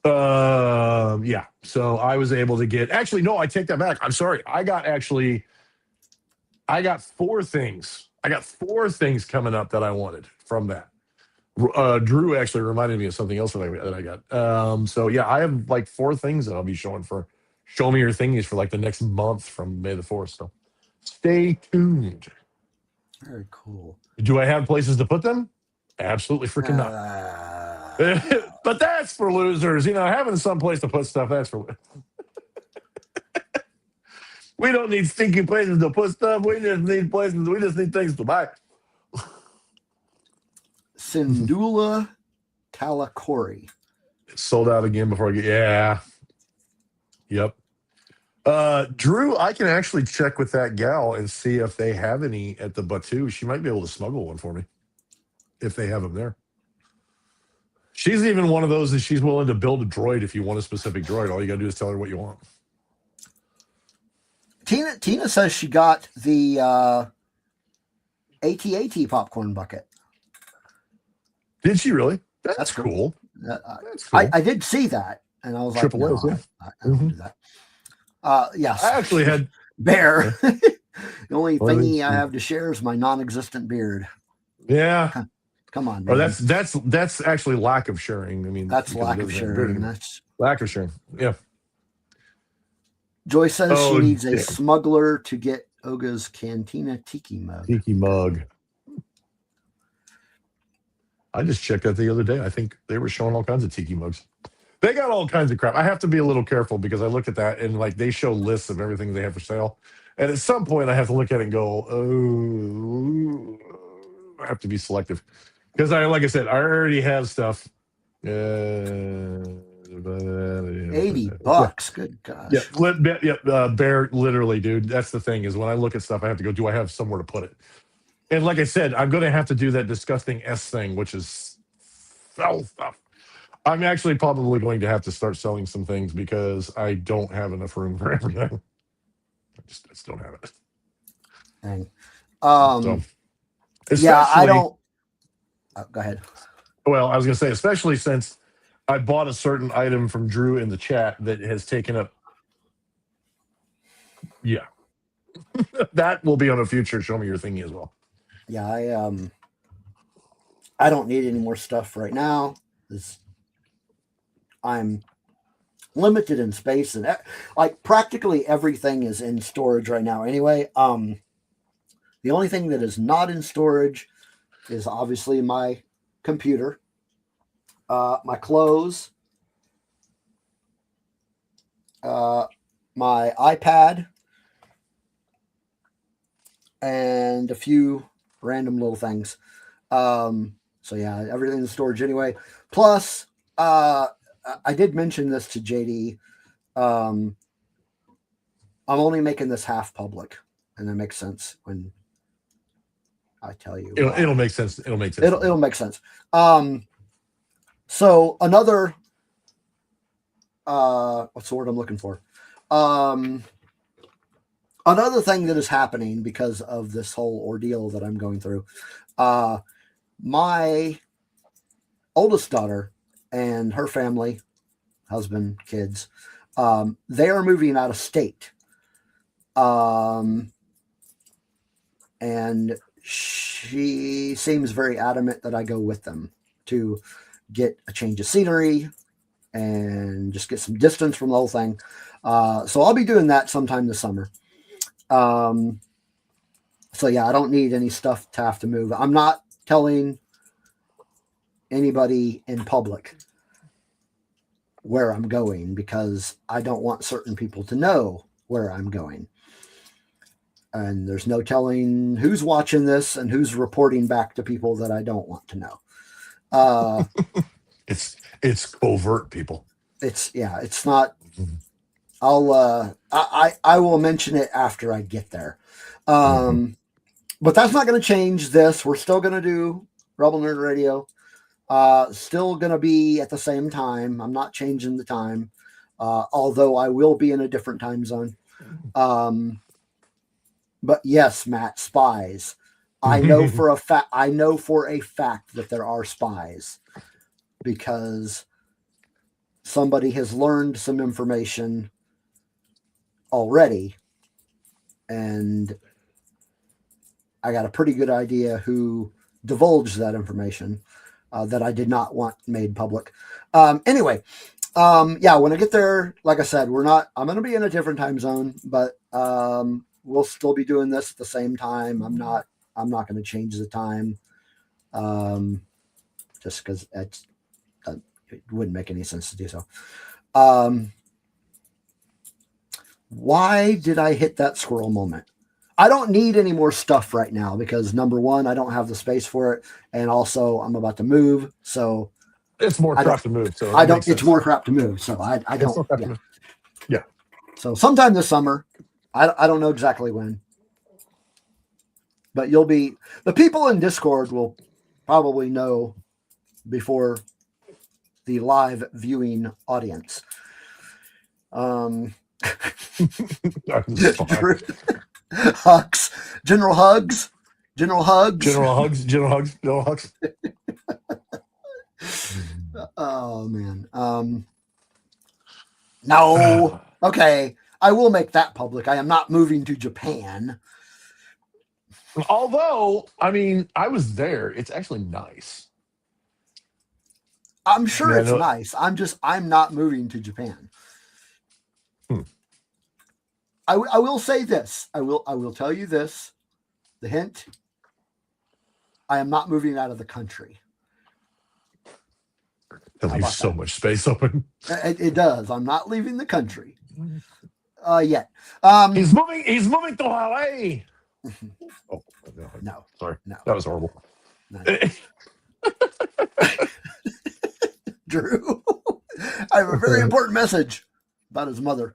yeah. So I was able to get, actually, no, I take that back. I'm sorry. I got four things. I got four things coming up that I wanted from that. Drew actually reminded me of something else that I got. So yeah, I have like four things that I'll be showing for show me your thingies for like the next month from May the 4th. So stay tuned. Very cool. Do I have places to put them? Absolutely freaking not. But that's for losers. Having some place to put stuff, that's for we don't need stinky places to put stuff. We just need things to buy. Syndulla Talakori. It sold out again before I get. Yeah. Yep. Drew, I can actually check with that gal and see if they have any at the Batu. She might be able to smuggle one for me if they have them there. She's even one of those that she's willing to build a droid if you want a specific droid. All you got to do is tell her what you want. Tina says she got the AT-AT popcorn bucket. Did she really? That's cool. That's cool. I did see that, and I was like, no, I don't do that. Yes. I actually had bear. The only thingy I have to share is my non-existent beard. Yeah. Come on, man. Or that's actually lack of sharing. I mean, that's lack of sharing. That's lack of sharing. Yeah. Joy says she needs a smuggler to get Oga's Cantina Tiki mug. Tiki mug. I just checked that the other day. I think they were showing all kinds of tiki mugs. They got all kinds of crap. I have to be a little careful because I look at that and like they show lists of everything they have for sale. And at some point I have to look at it and go, oh, I have to be selective. Because like I said, I already have stuff. $80. Good gosh. Yeah, Bear, literally, dude. That's the thing is when I look at stuff, I have to go, do I have somewhere to put it? And like I said, I'm going to have to do that disgusting S thing, which is sell stuff. I'm actually probably going to have to start selling some things because I don't have enough room for everything. I just don't have it. Dang. Yeah, I don't. Go ahead. Well, I was going to say, especially since I bought a certain item from Drew in the chat that has taken up. Yeah. That will be on a future Show Me Your Thingy as well. Yeah, I don't need any more stuff right now. I'm limited in space, and like practically everything is in storage right now. Anyway, the only thing that is not in storage is obviously my computer, my clothes, my iPad, and a few random little things. So yeah, everything's in storage anyway. Plus, I did mention this to JD. I'm only making this half public, and that makes sense when I tell you. It'll make sense. It'll make sense. It'll make sense. So another, what's the word I'm looking for? Another thing that is happening because of this whole ordeal that I'm going through, my oldest daughter and her family, husband, kids, they are moving out of state. And she seems very adamant that I go with them to get a change of scenery and just get some distance from the whole thing. So I'll be doing that sometime this summer. So yeah, I don't need any stuff to have to move. I'm not telling anybody in public where I'm going because I don't want certain people to know where I'm going. And there's no telling who's watching this and who's reporting back to people that I don't want to know. It's covert, people. It's not. I will mention it after I get there. But that's not going to change this. We're still going to do Rebel Nerd Radio. Still going to be at the same time. I'm not changing the time. Although I will be in a different time zone. But yes, Matt, spies. I know for a fact that there are spies because somebody has learned some information already, and I got a pretty good idea who divulged that information that I did not want made public. Anyway, when I get there, like I said, I'm going to be in a different time zone, but we'll still be doing this at the same time. I'm not going to change the time just because it wouldn't make any sense to do so. Why did I hit that squirrel moment? I don't need any more stuff right now because number one, I don't have the space for it. And also I'm about to move. So it's more crap to move. So it's more crap to move. So I don't. Yeah. So sometime this summer, I don't know exactly when, but the people in Discord will probably know before the live viewing audience. Hugs, General Hugs. Oh man. No. Okay. I will make that public. I am not moving to Japan. Although, I mean, I was there. It's actually nice. I'm sure it's nice. I'm not moving to Japan. I will say this. I will tell you this. The hint. I am not moving out of the country. It leaves so much space open. It does. I'm not leaving the country. Yet. He's moving to Hawaii. Oh no. Sorry. No. That was horrible. No. Drew, I have a very important message about his mother.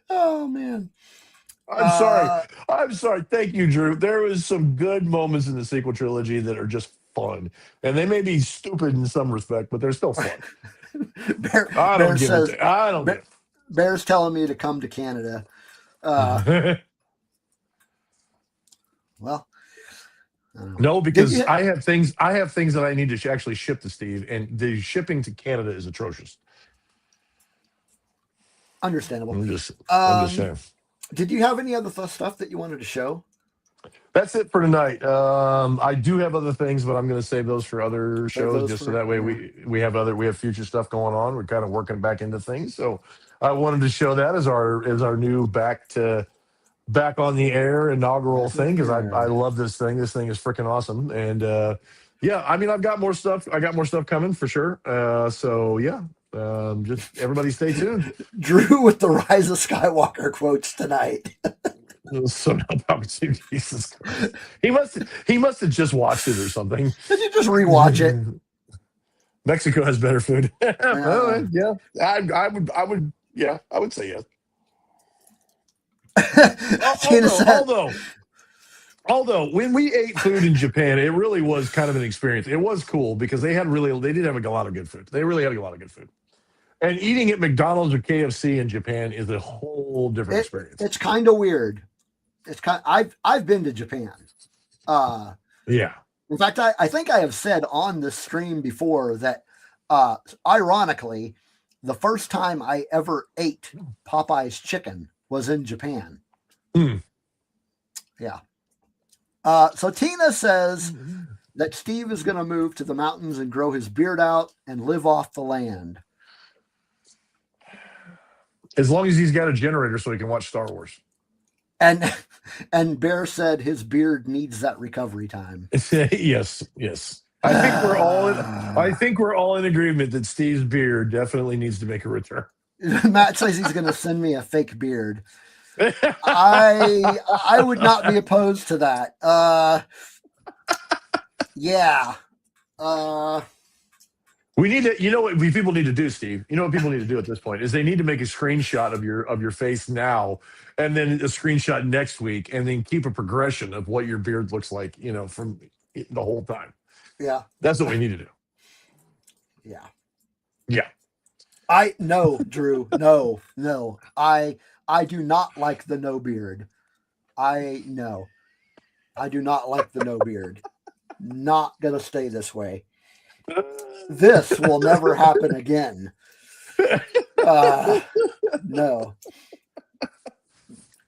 Oh man. I'm sorry. Thank you, Drew. There was some good moments in the sequel trilogy that are just fun, and they may be stupid in some respect, but they're still fun. Bear's telling me to come to Canada. Well, no, because I have things that I need to actually ship to Steve, and the shipping to Canada is atrocious. Understandable. I'm just saying. Did you have any other stuff that you wanted to show? That's it for tonight. I do have other things, but I'm going to save those for other shows, just so that way we have future stuff going on. We're kind of working back into things, so I wanted to show that as our new back on the air inaugural thing, because I love this thing. This thing is freaking awesome, and I mean, I've got more stuff. I got more stuff coming for sure. Just everybody stay tuned. Drew with the Rise of Skywalker quotes tonight. So Jesus Christ. He must have just watched it or something. Did you just rewatch it? Mexico has better food. Yeah. I would say yes. Although when we ate food in Japan, it really was kind of an experience. It was cool because they did have a lot of good food. They really had a lot of good food. And eating at McDonald's or KFC in Japan is a whole different experience. It's kind of weird. I've been to Japan. Yeah. In fact, I think I have said on the stream before that ironically, the first time I ever ate Popeye's chicken was in Japan. Yeah. So Tina says that Steve is going to move to the mountains and grow his beard out and live off the land. As long as he's got a generator so he can watch Star Wars. And Bear said his beard needs that recovery time. Yes. I think we're all in agreement that Steve's beard definitely needs to make a return. Matt says he's going to send me a fake beard. I would not be opposed to that. Yeah. We need to, you know what people need to do, Steve? You know what people need to do at this point is they need to make a screenshot of your face now, and then a screenshot next week, and then keep a progression of what your beard looks like, from the whole time. Yeah. That's what we need to do. Yeah. Yeah. No, Drew. No. I do not like the no beard. I do not like the no beard. Not gonna stay this way. This will never happen again. No.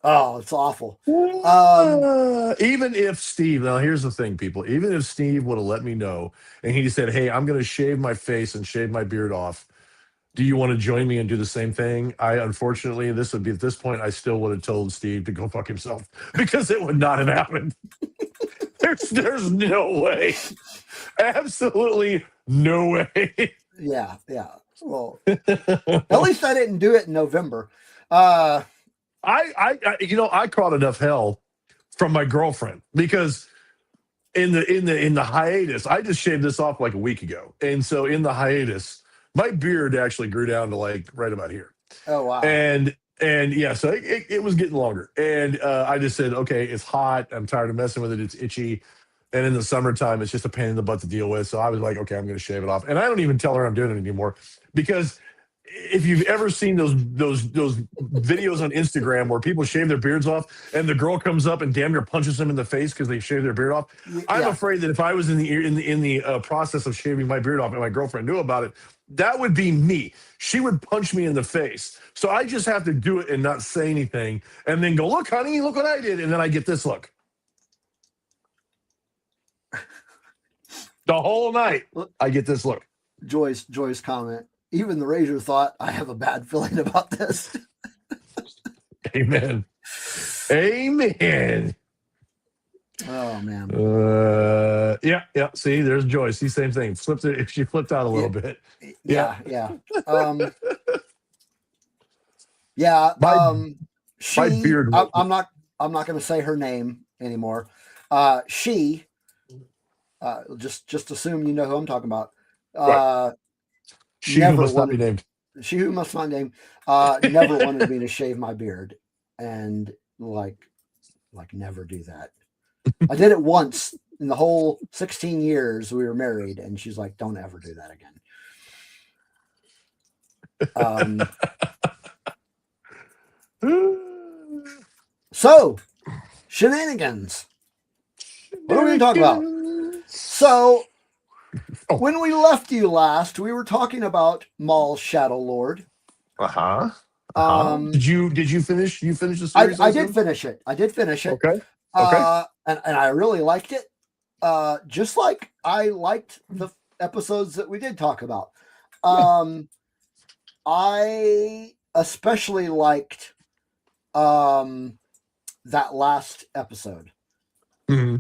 Oh, it's awful. Even if Steve, now here's the thing, people, even if Steve would have let me know and he said, hey, I'm going to shave my face and shave my beard off. Do you want to join me and do the same thing? Unfortunately, at this point, I still would have told Steve to go fuck himself because it would not have happened. There's no way. Absolutely no way. Yeah. Well, at least I didn't do it in November. I caught enough hell from my girlfriend because in the hiatus, I just shaved this off like a week ago, and so in the hiatus, my beard actually grew down to like right about here. Oh wow! And yeah, so it was getting longer, and I just said, okay, it's hot. I'm tired of messing with it. It's itchy. And in the summertime, it's just a pain in the butt to deal with. So I was like, okay, I'm going to shave it off. And I don't even tell her I'm doing it anymore because if you've ever seen those videos on Instagram where people shave their beards off and the girl comes up and damn near punches them in the face because they shaved their beard off, I'm afraid that if I was in the process of shaving my beard off and my girlfriend knew about it, that would be me. She would punch me in the face. So I just have to do it and not say anything and then go, look, honey, look what I did. And then I get this look. The whole night, I get this look. Joy's comment. Even the Razor thought, I have a bad feeling about this. Amen. Oh, man. Yeah. See, there's Joy. See, same thing. She flipped out a little bit. Yeah. My beard. I'm not going to say her name anymore. She... just assume you know who I'm talking about. Right. She who must not be named. She who must not be named. Never wanted me to shave my beard, and like never do that. I did it once in the whole 16 years we were married, and she's like, "Don't ever do that again." So, shenanigans. What are we going to talk about? So, when we left you last, we were talking about Maul Shadow Lord. Did you finish? You finished the series? I did finish it. Okay. And I really liked it. Just like I liked the episodes that we did talk about. I especially liked that last episode. Mm-hmm.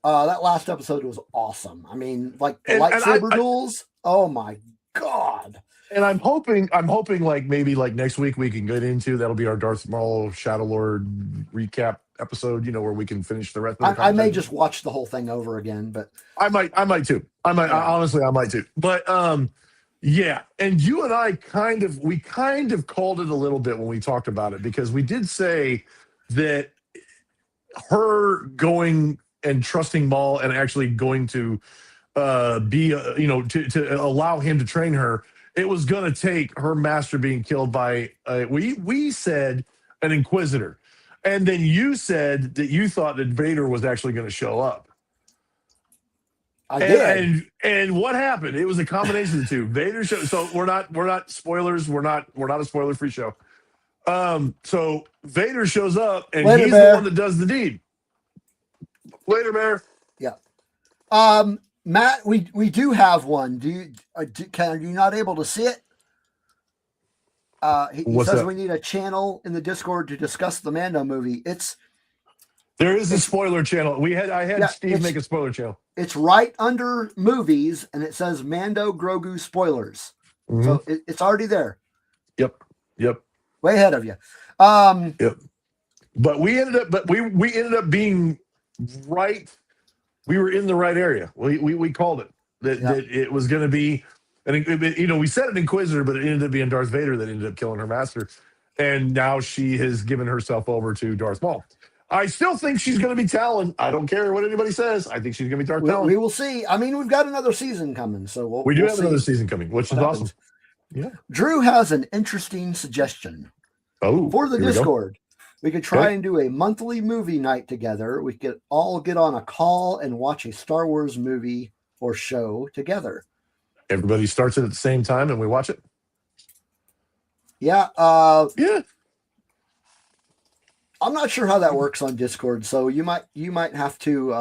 That last episode was awesome. I mean, like the lightsaber duels. Oh my god! And I'm hoping like maybe like next week we can get into that'll be our Darth Maul Shadow Lord recap episode. Where we can finish the rest of the I may just watch the whole thing over again, but I might too. Honestly, I might too. But yeah. And you and I kind of called it a little bit when we talked about it because we did say that her going and trusting Maul and actually going to be, to allow him to train her, it was going to take her master being killed by, we said an Inquisitor. And then you said that you thought that Vader was actually going to show up. I did. And what happened? It was a combination of the two. Vader showed, so we're not spoilers. We're not a spoiler-free show. So Vader shows up and he's the one that does the deed. Later, Bear. Yeah. Matt, we do have one. Are you not able to see it? He What's says that? we need a channel in the Discord to discuss the Mando movie. There is a spoiler channel. I had Steve make a spoiler channel. It's right under movies, and it says Mando Grogu spoilers. Mm-hmm. So it's already there. Yep. Way ahead of you. Yep. But we ended up being right. We were in the right area. We called it that it was going to be, and we said an Inquisitor, but it ended up being Darth Vader that ended up killing her master, and now she has given herself over to Darth Maul. I still think she's going to be Talon. I don't care what anybody says. I think she's going to be Darth Talon. We will see. I mean, we've got another season coming, so we'll have another season coming, which is awesome. Yeah. Drew has an interesting suggestion. For the Discord. We could try and do a monthly movie night together. We could all get on a call and watch a Star Wars movie or show together. Everybody starts it at the same time and we watch it. Yeah. Yeah. I'm not sure how that works on Discord, so you might have to.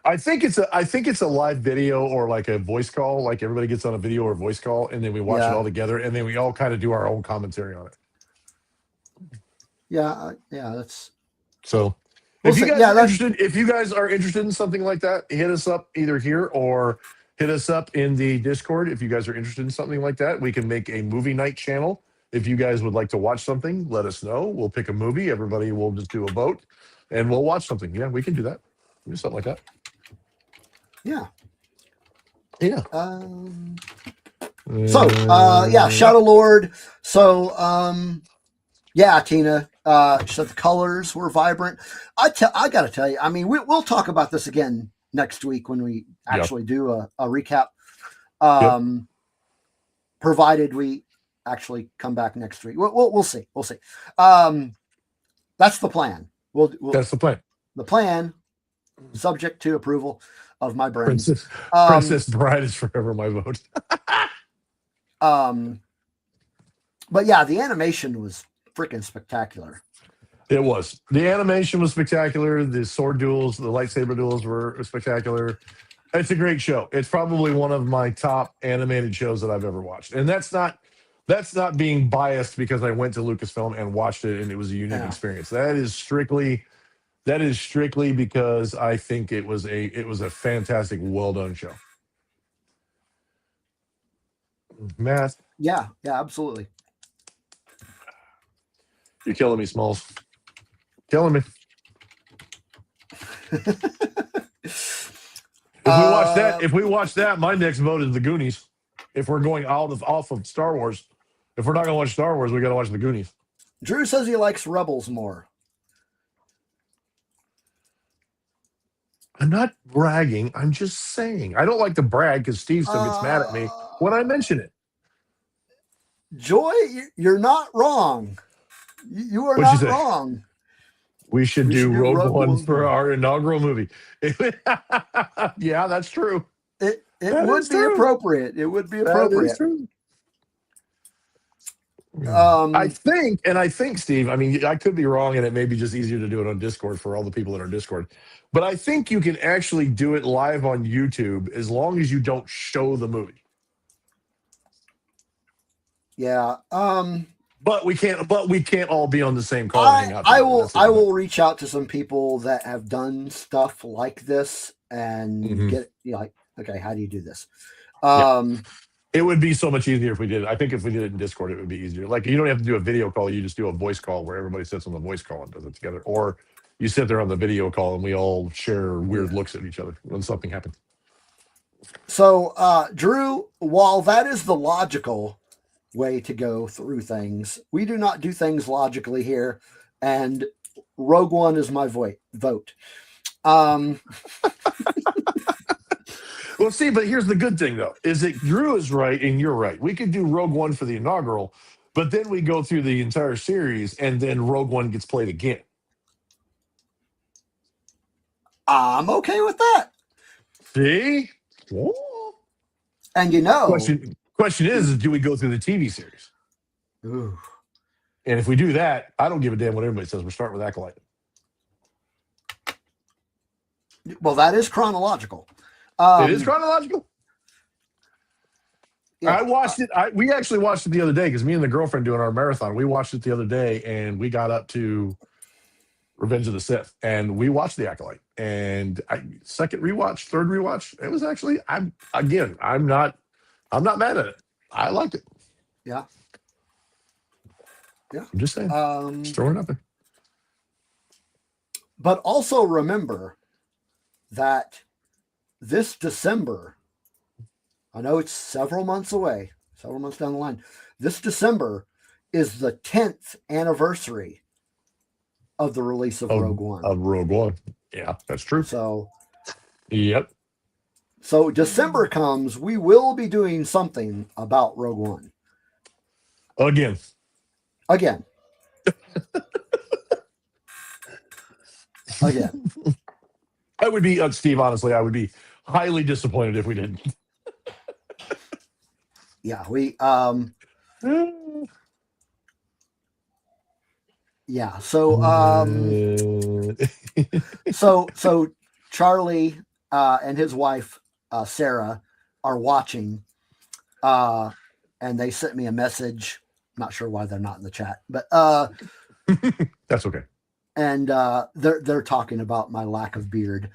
I think it's a live video or like a voice call. Like everybody gets on a video or voice call, and then we watch it all together, and then we all kind of do our own commentary on it. Yeah, that's. So, if you guys are interested in something like that, hit us up either here or hit us up in the Discord. If you guys are interested in something like that, we can make a movie night channel. If you guys would like to watch something, let us know. We'll pick a movie. Everybody will just do a vote, and we'll watch something. Yeah, we can do that. Do something like that. Yeah. Yeah. Shadow Lord. So, Tina. She said the colors were vibrant. I got to tell you, I mean, we'll talk about this again next week when we actually do a recap. Provided we actually come back next week. We'll see. That's the plan. That's the plan. The plan, subject to approval of my brain. Princess Bride is forever my vote. But yeah, the animation was freaking spectacular. It was. The animation was spectacular. The sword duels, the lightsaber duels were spectacular. It's a great show. It's probably one of my top animated shows that I've ever watched. And that's not being biased because I went to Lucasfilm and watched it and it was a unique experience. That is strictly because I think it was a fantastic, well done show. Matt? Yeah, absolutely. You're killing me, Smalls. Killing me. If we watch that, my next vote is the Goonies. If we're going off of Star Wars, if we're not going to watch Star Wars, we got to watch the Goonies. Drew says he likes Rebels more. I'm not bragging. I'm just saying. I don't like to brag because Steve still gets mad at me when I mention it. Joy, you're not wrong. You are not wrong. We should do Rogue One for our inaugural movie. Yeah, that's true. It would be appropriate. It would be appropriate. That is true. I think, Steve, I mean, I could be wrong, and it may be just easier to do it on Discord for all the people in our Discord. But I think you can actually do it live on YouTube as long as you don't show the movie. Yeah. But we can't all be on the same call. I will reach out to some people that have done stuff like this and get like, okay, how do you do this? It would be so much easier if we did it. I think if we did it in Discord, it would be easier. Like, you don't have to do a video call. You just do a voice call where everybody sits on the voice call and does it together. Or you sit there on the video call and we all share weird looks at each other when something happens. So, Drew, while that is the logical way to go through things, we do not do things logically here. And Rogue One is my vote. Well, see, but here's the good thing, though, is that Drew is right and you're right. We could do Rogue One for the inaugural, but then we go through the entire series and then Rogue One gets played again. I'm okay with that. See? And question is do we go through the TV series? Ooh. And if we do that, I don't give a damn what everybody says. We're starting with Acolyte. Well, that is chronological. It is chronological. I watched it. We actually watched it the other day because me and the girlfriend doing our marathon. We watched it the other day, and we got up to Revenge of the Sith, and we watched The Acolyte. And second rewatch, third rewatch, it was actually. I'm not mad at it. I liked it. Yeah. I'm just saying. Just throwing it up there. But also remember that this December, I know it's several months away, several months down the line. This December is the 10th anniversary of the release of Rogue One. Of Rogue One. Yeah, that's true. So, yep. So December comes, we will be doing something about Rogue One. Again. Again. I would be, Steve, honestly, I would be highly disappointed if we didn't. Yeah, yeah, so Charlie and his wife Sarah are watching, and they sent me a message. Not sure why they're not in the chat, but that's okay. And they're talking about my lack of beard.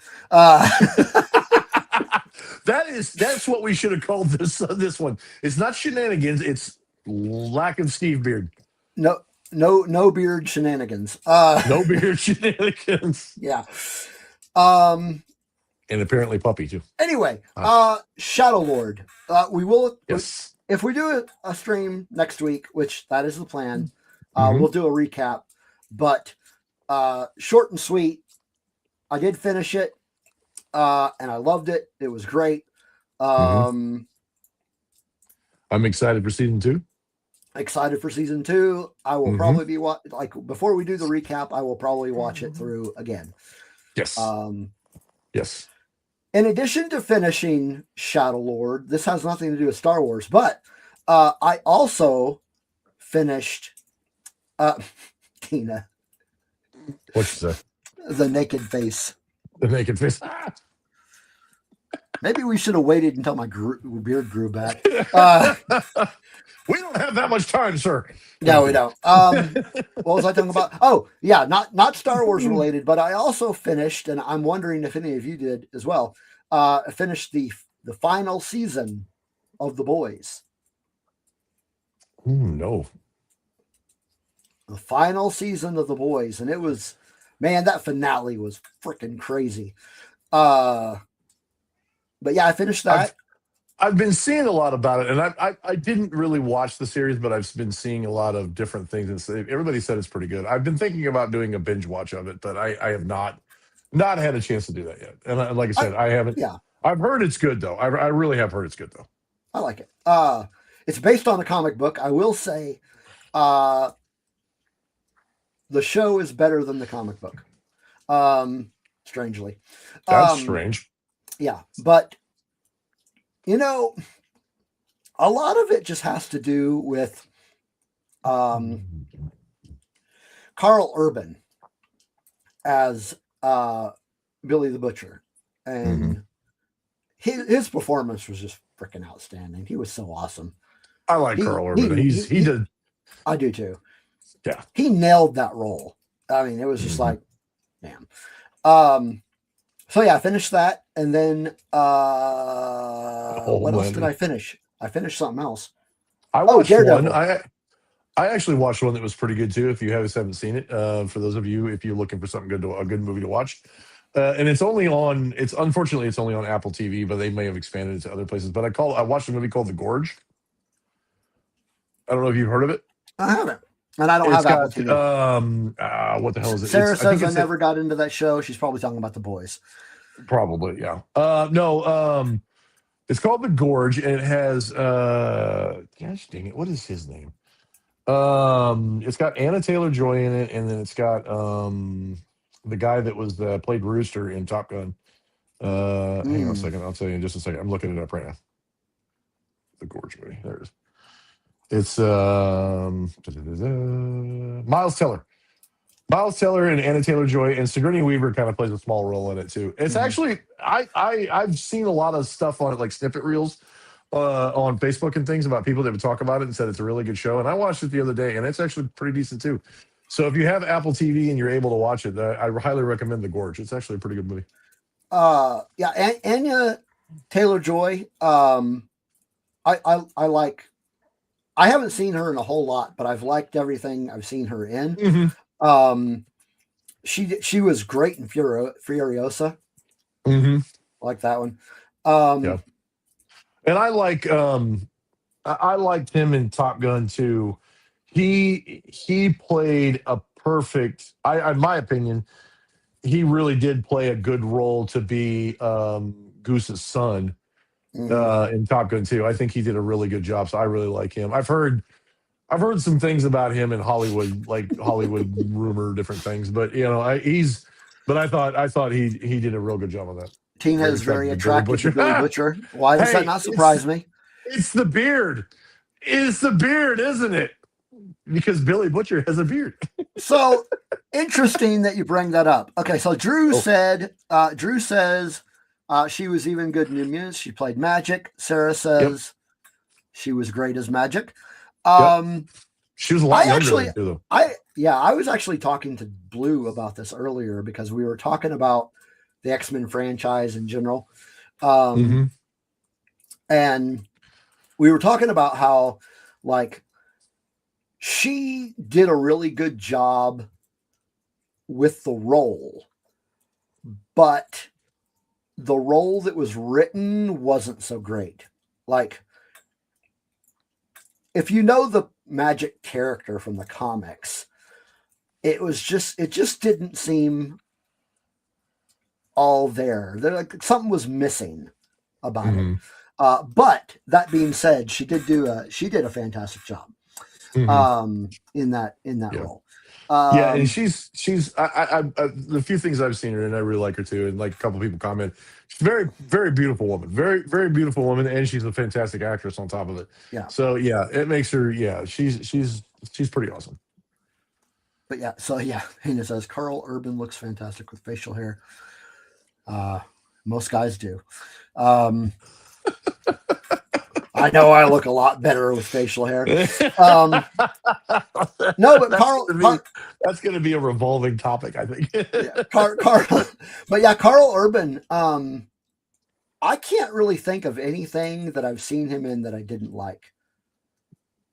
That's what we should have called this one. It's not shenanigans. It's lack of Steve beard. No beard shenanigans. No beard shenanigans. Yeah. And apparently puppy too. Anyway, Shadow Lord. We will. Yes. If we do a stream next week, which that is the plan, we'll do a recap. But short and sweet. I did finish it, and I loved it. It was great. I'm excited for season 2. Excited for season 2. I will probably be before we do the recap. I will probably watch it through again. Yes. Yes. In addition to finishing Shadow Lord, this has nothing to do with Star Wars, but I also finished Tina. What's that? The Naked Face. The Naked Face. Maybe we should have waited until my beard grew back. We don't have that much time, sir. No, we don't. What was I talking about? Oh, yeah, not Star Wars related, but I also finished, and I'm wondering if any of you did as well. I finished the final season of The Boys. No. The final season of The Boys, and it was, man, that finale was freaking crazy. But yeah, I finished that. I've been seeing a lot about it, and I didn't really watch the series, but I've been seeing a lot of different things, and everybody said it's pretty good. I've been thinking about doing a binge watch of it, but I have not had a chance to do that yet. And like I said, I haven't. Yeah, I've heard it's good though. I really have heard it's good though. I like it. It's based on a comic book. I will say, the show is better than the comic book. Strangely, that's strange. Yeah, but you know, a lot of it just has to do with Carl Urban as Billy the Butcher, and his performance was just freaking outstanding. He was so awesome. I like Carl Urban. He did. I do too. Yeah, he nailed that role. I mean, it was just like, man. So yeah, I finished that, and then what else did I finish? I finished something else. I watched one. I actually watched one that was pretty good too. If you haven't seen it, for those of you, if you're looking for something good, a good movie to watch, and it's unfortunately it's only on Apple TV, but they may have expanded it to other places. But I watched a movie called The Gorge. I don't know if you've heard of it. I haven't. And I don't have Apple TV. What the hell is it? Sarah says I never got into that show. She's probably talking about The Boys. Probably, yeah. No, it's called The Gorge, and it has gosh dang it, what is his name? It's got Anna Taylor-Joy in it, and then it's got the guy that was played Rooster in Top Gun. Hang on a second, I'll tell you in just a second. I'm looking it up right now. The Gorge movie. There it is. It's Miles Teller. Miles Teller and Anna Taylor-Joy, and Sigourney Weaver kind of plays a small role in it too. It's actually I've seen a lot of stuff on it, like snippet reels on Facebook and things about people that would talk about it and said it's a really good show. And I watched it the other day, and it's actually pretty decent too. So if you have Apple TV and you're able to watch it, I highly recommend The Gorge. It's actually a pretty good movie. Yeah, Anya Taylor-Joy. I like. I haven't seen her in a whole lot, but I've liked everything I've seen her in. Mm-hmm. She was great in Furiosa. Mm-hmm. I like that one. Yeah. And I liked him in Top Gun too. He played a perfect. In my opinion, he really did play a good role to be Goose's son in Top Gun 2. I think he did a really good job. So I really like him. I've heard some things about him in Hollywood, like Hollywood rumor, different things. But But I thought he did a real good job on that. Tina is very attractive to Billy Butcher. Why does that not surprise me? It's the beard. It's the beard, isn't it? Because Billy Butcher has a beard. So interesting that you bring that up. Okay, so Drew says she was even good in Minions. She played Magic. Sarah says she was great as Magic. She was a lot younger than though. I was actually talking to Blue about this earlier because we were talking about the X-Men franchise in general. And we were talking about how, like, she did a really good job with the role, but the role that was written wasn't so great. Like, if you know the Magic character from the comics, it just didn't seem all there. Like something was missing about it. But that being said, she did a fantastic job in that role. And she's the few things I've seen her in, I really like her too. And like a couple people comment, she's a very, very beautiful woman, very, very beautiful woman, and she's a fantastic actress on top of it. Yeah. So it makes her she's pretty awesome. But Hina says Carl Urban looks fantastic with facial hair. Most guys do. I know I look a lot better with facial hair. No, but that's going to be a revolving topic, I think. Carl Urban. I can't really think of anything that I've seen him in that I didn't like.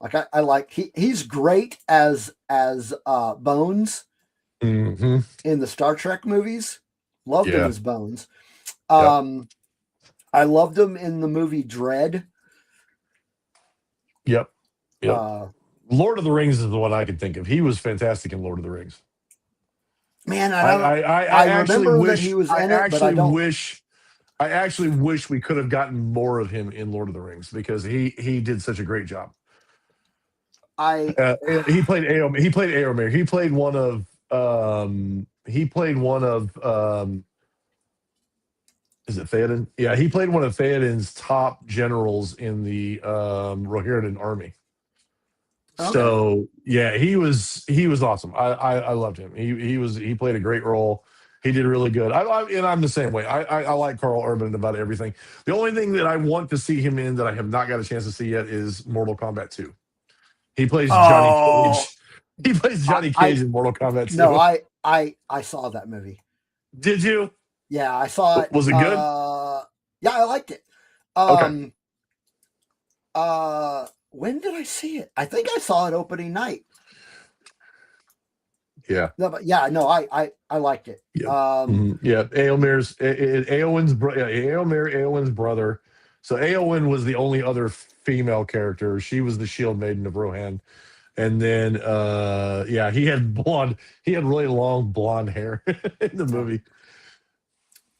Like I like he's great as Bones in the Star Trek movies. Loved him as Bones. I loved him in the movie Dread. Yep. Lord of the Rings is the one I can think of. He was fantastic in Lord of the Rings. Man, I remember that he was in it, but I don't. I actually wish we could have gotten more of him in Lord of the Rings because he did such a great job. He played Eomer. He played Eomer. He played one of. Is it Theoden? Yeah, he played one of Theoden's top generals in the Rohirrim army. Okay. So he was awesome. I loved him. He played a great role. He did really good. And I'm the same way. I like Carl Urban about everything. The only thing that I want to see him in that I have not got a chance to see yet is Mortal Kombat 2. He plays Johnny Cage. He plays Johnny Cage in Mortal Kombat 2. No, I saw that movie. Did you? Yeah, I saw it. Was it good? Yeah, I liked it. Okay. When did I see it? I think I saw it opening night. Yeah. No, but I liked it. Yeah. Eowyn's brother. So Eowyn was the only other female character. She was the Shield Maiden of Rohan. And then he had really long blonde hair in the movie.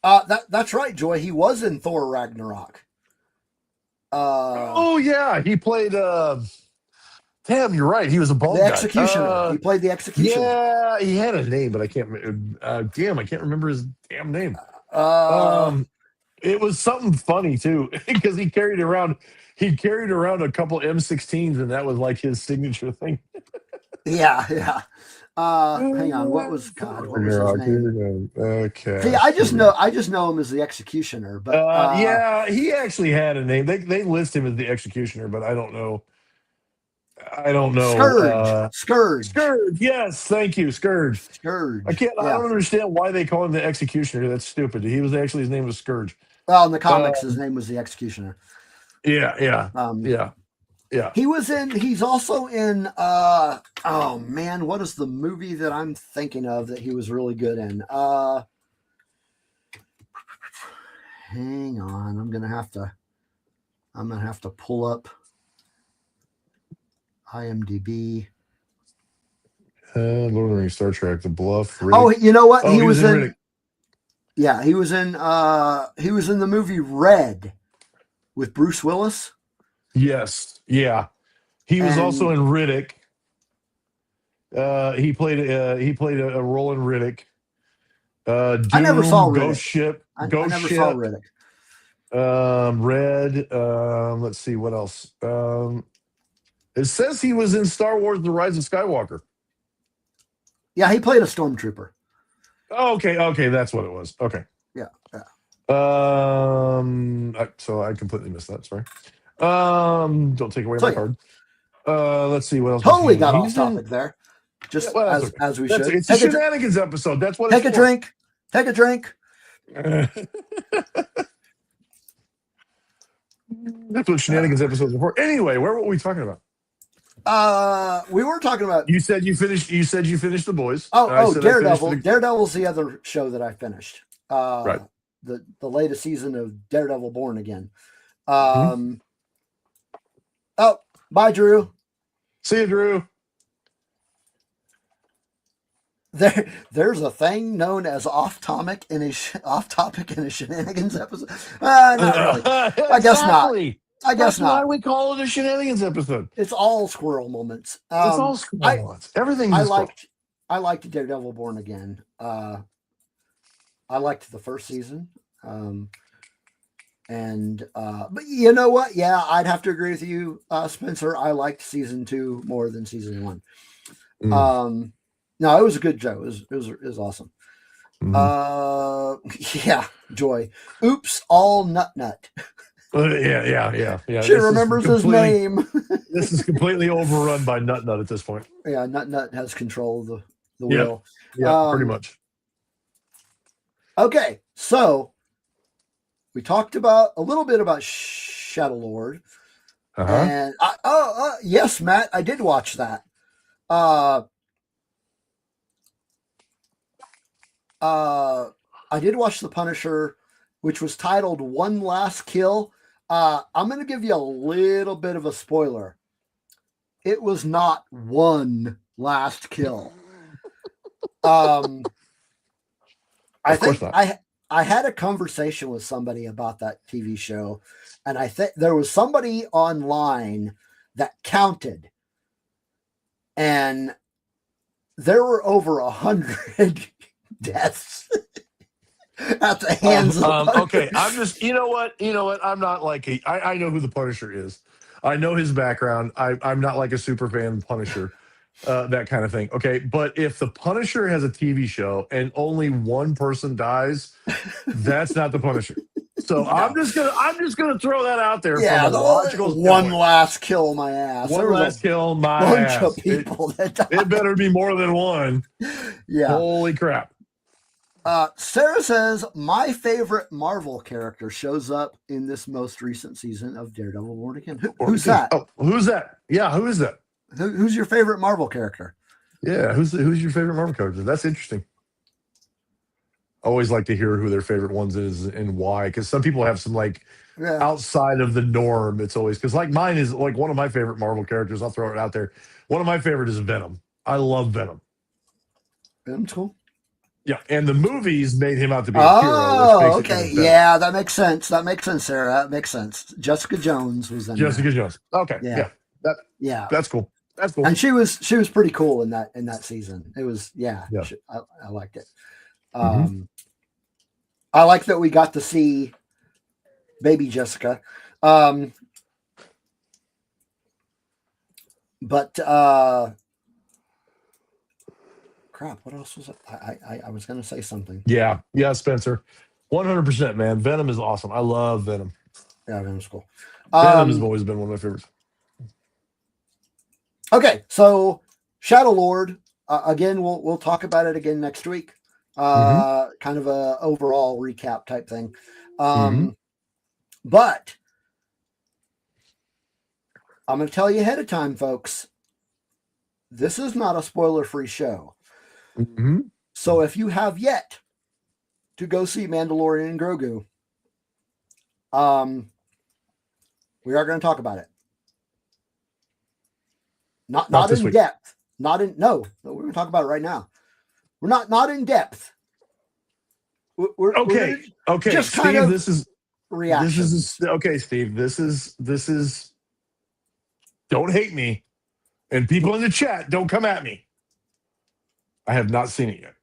That's right, Joy. He was in Thor Ragnarok. He played. Damn, you're right. He was a bald guy. The Executioner. He played the Executioner. Yeah, he had a name, but I can't. I can't remember his damn name. It was something funny too because he carried around a couple M16s, and that was like his signature thing. Yeah. Hang on. What was his name? Okay. See, I just know him as the Executioner, but yeah, he actually had a name. They list him as the Executioner, but I don't know. Scourge. Scourge. Yes, thank you, Scourge. Scourge. I don't understand why they call him the Executioner. That's stupid. His name was Scourge. Well, in the comics, his name was the Executioner. Yeah. He's also in oh man, what is the movie that I'm thinking of that he was really good in? Hang on, I'm gonna have to pull up IMDb. Lord of the Rings, Star Trek, The Bluff. Riddick. Oh, you know what? He was in Riddick. Yeah, he was in the movie Red with Bruce Willis. Yes. Yeah. He was also in Riddick. He played a role in Riddick. Doom, I never saw Riddick. Ghost Ship. I never saw Riddick. Red. Let's see what else. It says he was in Star Wars: The Rise of Skywalker. Yeah, he played a stormtrooper. Oh, okay, that's what it was. Okay. Yeah. So I completely missed that. Sorry. Don't take away my card. Let's see what else. Totally got off topic there. Just as we should. It's a Shenanigans episode. That's what. Take a drink. Take a drink. That's what Shenanigans episodes are for. Anyway, what were we talking about? We were talking about. You said you finished The Boys. Daredevil. Daredevil's the other show that I finished. Right. The latest season of Daredevil Born Again. Mm-hmm. Oh, bye, Drew. See you, Drew. There's a thing known as off topic in a Shenanigans episode. Not really. I guess not. That's why we call it a Shenanigans episode. It's all squirrel moments. It's all squirrel moments. Everything. I liked Daredevil Born Again. I liked the first season. But you know what? Yeah, I'd have to agree with you, Spencer. I liked season 2 more than season 1. No, it was a good show. It was awesome. Yeah, Joy. Oops, all nut. Yeah. She remembers his name. This is completely overrun by Nut at this point. Yeah, Nut has control of the wheel. Yeah, pretty much. Okay, so we talked about a little bit about Shadow Lord. And yes, Matt, I did watch that. I did watch The Punisher, which was titled One Last Kill. I'm going to give you a little bit of a spoiler. It was not one last kill. I think I had a conversation with somebody about that TV show, and I think there was somebody online that counted, and there were over 100 deaths at the hands of okay, I'm just you know what I'm not like I know who the Punisher is. I know his background. I'm not like a super fan of Punisher, that kind of thing. Okay, but if the Punisher has a TV show and only one person dies, that's not the Punisher. So no. I'm just gonna throw that out there. Yeah, from a logical one last kill my ass. One last kill my bunch ass. Of people that died. It better be more than one. Yeah. Holy crap. Sarah says, my favorite Marvel character shows up in this most recent season of Daredevil Born Again. Who's that? Oh, who's that? Yeah, who is that? Who's your favorite Marvel character? Yeah, who's your favorite Marvel character? That's interesting. I always like to hear who their favorite ones is and why, because some people have some outside of the norm. It's always because mine is one of my favorite Marvel characters. I'll throw it out there. One of my favorite is Venom. I love Venom. Venom's cool. Yeah, and the movies made him out to be a hero. Oh, okay. Yeah, that makes sense. Sarah. That makes sense. Jessica Jones was in Jessica Jones. Okay. Yeah. That's cool. That's cool. And she was pretty cool in that season. It was I liked it. I like that we got to see baby Jessica. But crap. What else was it? I was going to say something. Yeah, Spencer, 100%, man. Venom is awesome. I love Venom. Yeah, Venom's cool. Venom has always been one of my favorites. Okay, so Shadow Lord. Again, we'll talk about it again next week. Kind of a overall recap type thing. But I'm going to tell you ahead of time, folks. This is not a spoiler-free show. So if you have yet to go see Mandalorian and Grogu, we are going to talk about it. Not in depth. No, we're going to talk about it right now. We're not in depth. We're just Steve, kind of this is reactions. Steve. This is. Don't hate me, and people in the chat, don't come at me. I have not seen it yet.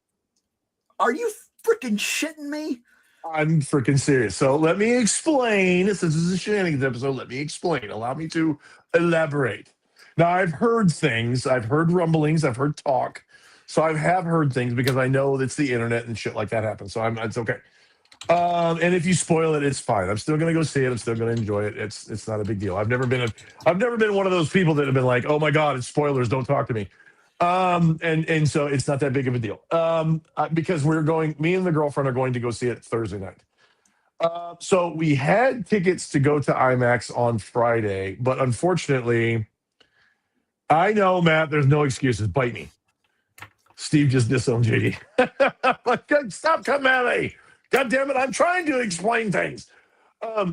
Are you freaking shitting me? I'm freaking serious. So let me explain. Since this is a Shenanigans episode, let me explain. Allow me to elaborate. Now, I've heard things. I've heard rumblings. I've heard talk. So I have heard things because I know it's the internet and shit like that happens. So it's okay. And if you spoil it, it's fine. I'm still gonna go see it. I'm still gonna enjoy it. It's not a big deal. I've never been one of those people that have been like, oh my god, it's spoilers. Don't talk to me. And so it's not that big of a deal. Because me and the girlfriend are going to go see it Thursday night. So we had tickets to go to IMAX on Friday, but unfortunately, I know, Matt, there's no excuses. Bite me. Steve just disowned JD. Stop coming at me. God damn it, I'm trying to explain things.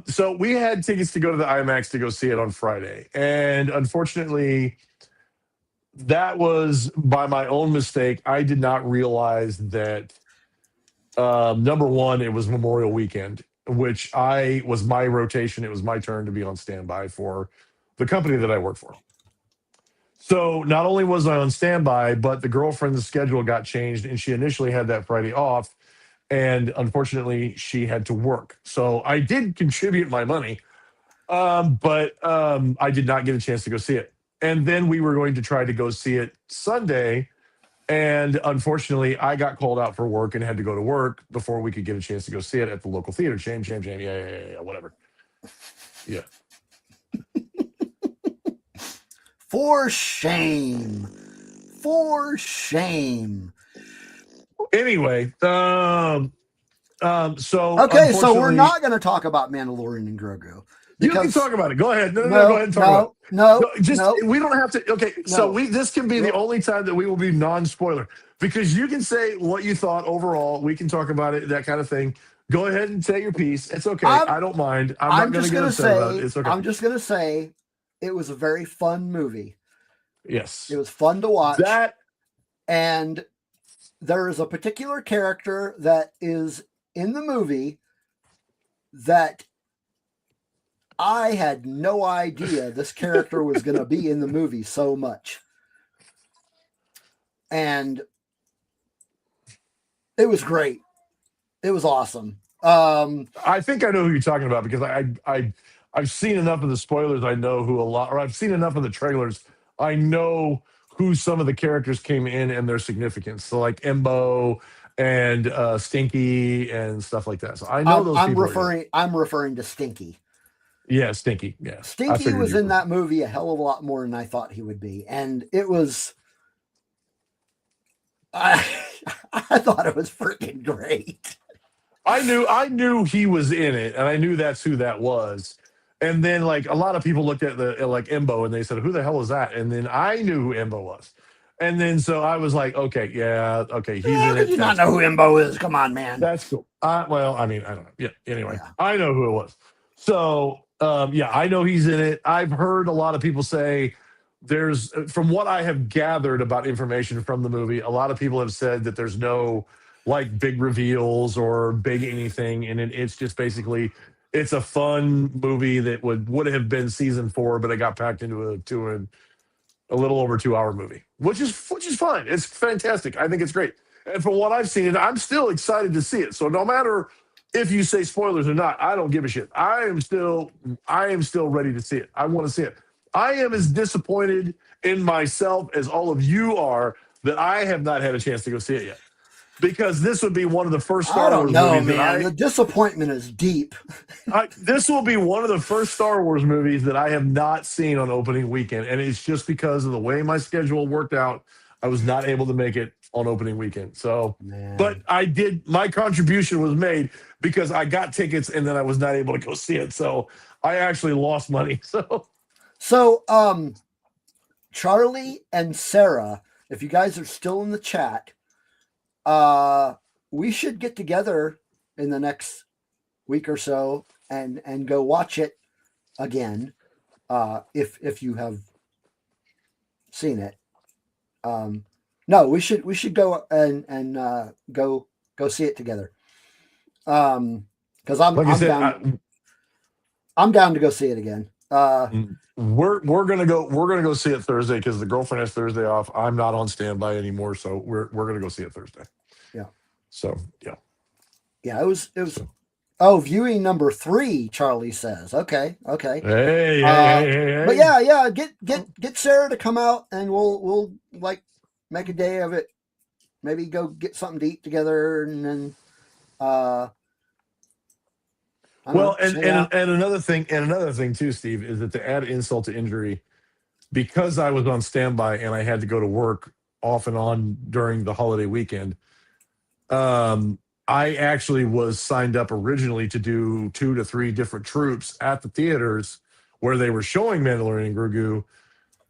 So we had tickets to go to the IMAX to go see it on Friday. And unfortunately, that was by my own mistake. I did not realize that, number one, it was Memorial Weekend, which was my rotation. It was my turn to be on standby for the company that I work for. So not only was I on standby, but the girlfriend's schedule got changed, and she initially had that Friday off. And unfortunately, she had to work. So I did contribute my money, but I did not get a chance to go see it. And then we were going to try to go see it Sunday. And unfortunately, I got called out for work and had to go to work before we could get a chance to go see it at the local theater. Shame. Yeah, whatever. Yeah. For shame. Anyway, so so we're not going to talk about Mandalorian and Grogu. You can talk about it. Go ahead. No, go ahead and talk about it. We don't have to. Okay, so this can be the only time that we will be non-spoiler, because you can say what you thought overall. We can talk about it, that kind of thing. Go ahead and say your piece. It's okay. I don't mind. I'm not going to get upset about it. It's okay. I'm just going to say it was a very fun movie. Yes. It was fun to watch. And there is a particular character that is in the movie that I had no idea this character was going to be in the movie so much. And it was great. It was awesome. I think I know who you're talking about, because I've seen enough of the spoilers. I know I've seen enough of the trailers. I know who some of the characters came in and their significance. So like Embo and Stinky and stuff like that. So I know those people. I'm referring to Stinky. Yeah, Stinky. Yeah. Stinky was in that movie a hell of a lot more than I thought he would be. And it was, I thought it was freaking great. I knew he was in it, and I knew that's who that was. And then, like, a lot of people looked at Embo and they said, "Who the hell is that?" And then I knew who Embo was. And then so I was like, "Okay, yeah, okay, he's in it." You not know who Embo is? Come on, man. That's cool. Well, I mean, I don't know. Yeah. Anyway, yeah. I know who it was. So yeah, I know he's in it. I've heard a lot of people say from what I have gathered about information from the movie, a lot of people have said that there's no like big reveals or big anything, and it's just basically it's a fun movie that would have been season 4, but it got packed into a little over 2-hour movie, which is fine. It's fantastic. I think it's great. And from what I've seen, I'm still excited to see it. So no matter if you say spoilers or not, I don't give a shit. I am still ready to see it. I want to see it. I am as disappointed in myself as all of you are that I have not had a chance to go see it yet. Because this would be one of the first I Star don't Wars know, movies man. The disappointment is deep. this will be one of the first Star Wars movies that I have not seen on opening weekend, and it's just because of the way my schedule worked out. I was not able to make it on opening weekend. So, Man. but I did. My contribution was made because I got tickets, and then I was not able to go see it. So I actually lost money. So, Charlie and Sarah, if you guys are still in the chat, we should get together in the next week or so and go watch it again, if you have seen it. No, we should go and go see it together. Because I'm down to go see it again. We're gonna go see it Thursday because the girlfriend has Thursday off. I'm not on standby anymore, so we're gonna go see it Thursday. Yeah. So yeah. Yeah, it was. Oh, viewing number 3, Charlie says. Okay. Hey. But yeah. Get Sarah to come out, and we'll like make a day of it. Maybe go get something to eat together, and then. Another thing too, Steve, is that to add insult to injury, because I was on standby and I had to go to work off and on during the holiday weekend. I actually was signed up originally to do 2 to 3 different troops at the theaters where they were showing Mandalorian and Grogu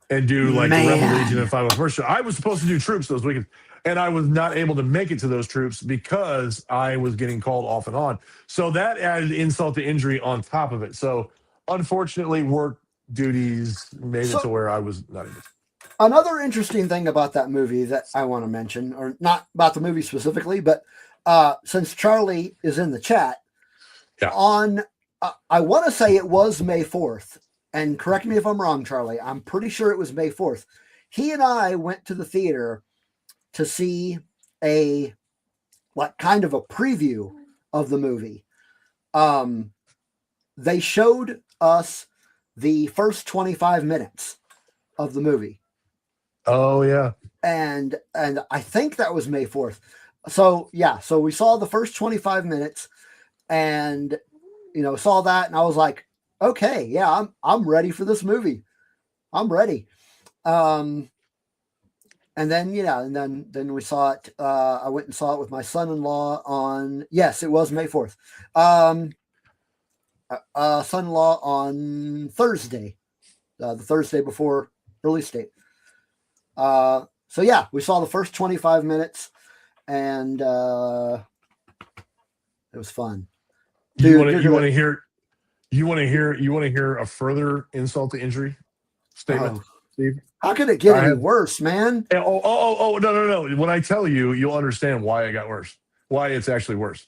and do like the Rebel Legion and 501st show. I was supposed to do troops those weekends, and I was not able to make it to those troops because I was getting called off and on. So that added insult to injury on top of it. So unfortunately, work duties made it to where I was not able to. Another interesting thing about that movie that I want to mention, or not about the movie specifically, but since Charlie is in the chat, on I want to say it was May 4th, and correct me if I'm wrong, Charlie. I'm pretty sure it was May 4th. He and I went to the theater to see kind of a preview of the movie. They showed us the first 25 minutes of the movie. Oh yeah. And I think that was May 4th. So yeah, so we saw the first 25 minutes and saw that, and I was like, okay, yeah, I'm ready for this movie. I'm ready. And then then we saw it. I went and saw it with my son-in-law on. Yes, it was May 4th. Son-in-law on Thursday, the Thursday before release date. So yeah, we saw the first 25 minutes, and it was fun. Dude, you want to hear a further insult to injury statement, Steve? How could it get any worse, man? No. When I tell you, you'll understand why it got worse. Why it's actually worse.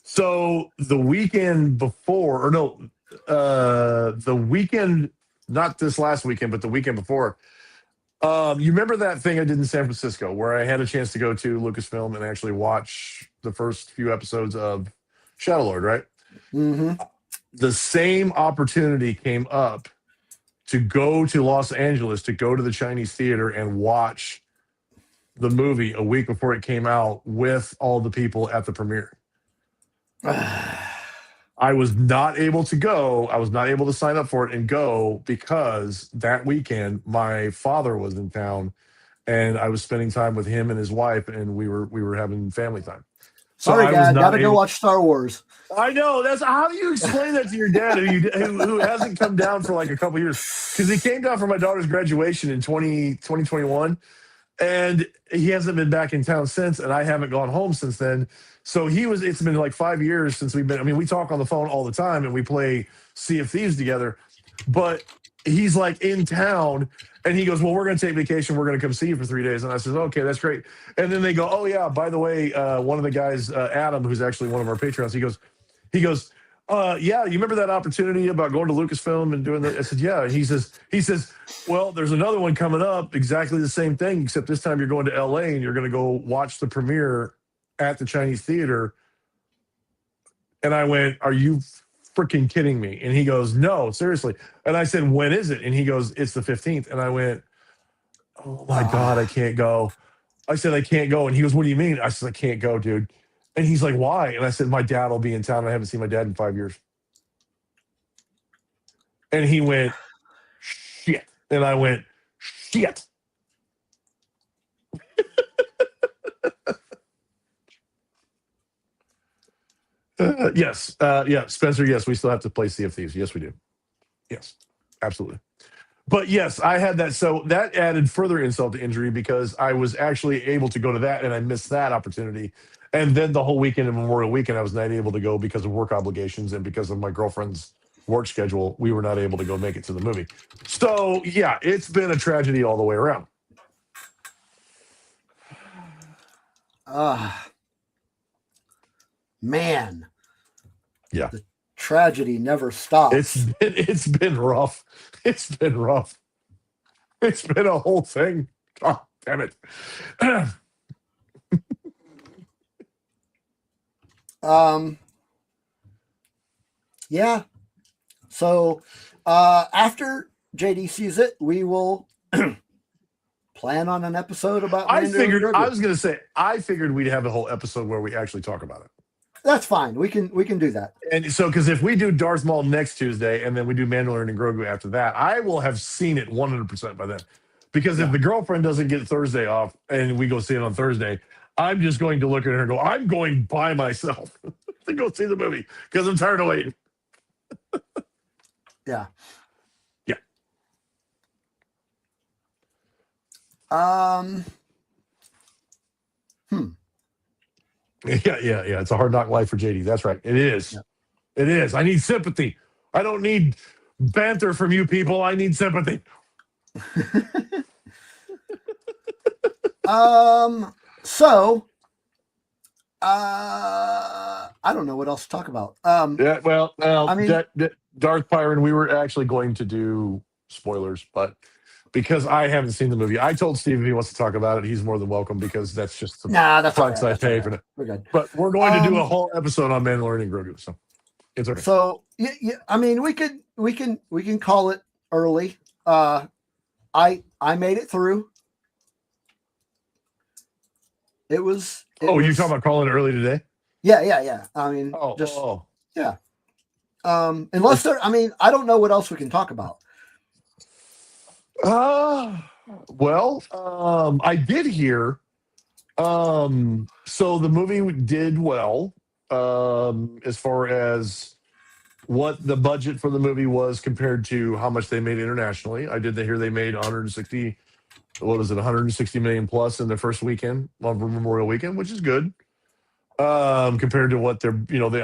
So the weekend before, the weekend, not this last weekend, but the weekend before. You remember that thing I did in San Francisco where I had a chance to go to Lucasfilm and actually watch the first few episodes of Shadow Lord, right? Mm-hmm. The same opportunity came up to go to Los Angeles, to go to the Chinese theater and watch the movie a week before it came out with all the people at the premiere. I was not able to go. I was not able to sign up for it and go because that weekend my father was in town and I was spending time with him and his wife, and we were having family time. Sorry, Dad, gotta go watch Star Wars. I know. That's how do you explain that to your dad who hasn't come down for like a couple years? Because he came down for my daughter's graduation in 2021, and he hasn't been back in town since, and I haven't gone home since then. So it's been like 5 years since we've been. I mean, we talk on the phone all the time, and we play Sea of Thieves together. But he's like in town, and he goes, "Well, we're going to take vacation. We're going to come see you for 3 days." And I says, "Okay, that's great." And then they go, "Oh yeah, by the way, one of the guys, Adam, who's actually one of our patrons, he goes, yeah, you remember that opportunity about going to Lucasfilm and doing that?" I said, "Yeah." He says, "Well, there's another one coming up, exactly the same thing, except this time you're going to LA and you're going to go watch the premiere at the Chinese theater." And I went, "Are you freaking kidding me?" And he goes, "No, seriously." And I said, "When is it?" And he goes, "It's the 15th." And I went, "Oh my God, I can't go." I said, I can't go. And he goes, what do you mean? I said, I can't go, dude. And he's like, why? And I said, my dad will be in town. I haven't seen my dad in 5 years. And he went, shit. And I went, shit. Yes. Yeah. Spencer, yes, we still have to play Sea of Thieves. Yes, we do. Yes, absolutely. But yes, I had that. So that added further insult to injury because I was actually able to go to that and I missed that opportunity. And then the whole weekend of Memorial Weekend, I was not able to go because of work obligations and because of my girlfriend's work schedule. We were not able to go make it to the movie. So yeah, it's been a tragedy all the way around. Man. Yeah. The tragedy never stops. It's been rough. It's been rough. It's been a whole thing. Oh, damn it. Yeah. So after JD sees it, we will plan on an episode about I was gonna say I figured we'd have a whole episode where we actually talk about it. That's fine. We can do that. And so because if we do Darth Maul next Tuesday and then we do Mandalorian and Grogu after that, I will have seen it 100% by then. Because if the girlfriend doesn't get Thursday off and we go see it on Thursday, I'm just going to look at her and go, I'm going by myself to go see the movie because I'm tired of waiting. Yeah. Yeah. Yeah. It's a hard knock life for JD. That's right. It is. Yeah. It is. I need sympathy. I don't need banter from you people. I need sympathy. So I don't know what else to talk about. Yeah, well, I mean, Darth Byron, we were actually going to do spoilers, but because I haven't seen the movie, I told Steve if he wants to talk about it, he's more than welcome because that's just the price I pay for it. We're good. But we're going to do a whole episode on Mandalorian and Grogu, so it's okay. So yeah, I mean, we can call it early. I made it through. It was. You're talking about calling it early today? Yeah. I mean, yeah. Unless I mean, I don't know what else we can talk about. Well, I did hear. So the movie did well, as far as what the budget for the movie was compared to how much they made internationally. I did hear they made 160. What is it? 160 million plus in the first weekend of Memorial Weekend, which is good. Compared to what they're,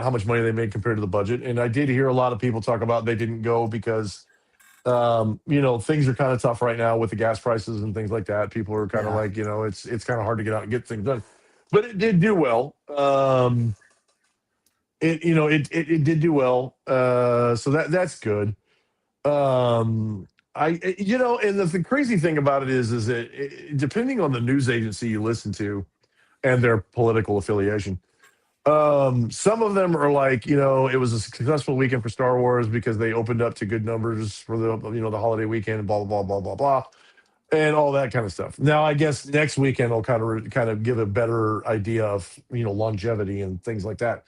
how much money they made compared to the budget. And I did hear a lot of people talk about they didn't go because, things are kind of tough right now with the gas prices and things like that. People are kind of like, it's kind of hard to get out and get things done. But it did do well. It did do well. So that's good. And the crazy thing about it is that depending on the news agency you listen to and their political affiliation, some of them are like, it was a successful weekend for Star Wars because they opened up to good numbers for the holiday weekend and blah, blah, blah, blah, blah, blah, and all that kind of stuff. Now, I guess next weekend will kind of give a better idea of, longevity and things like that.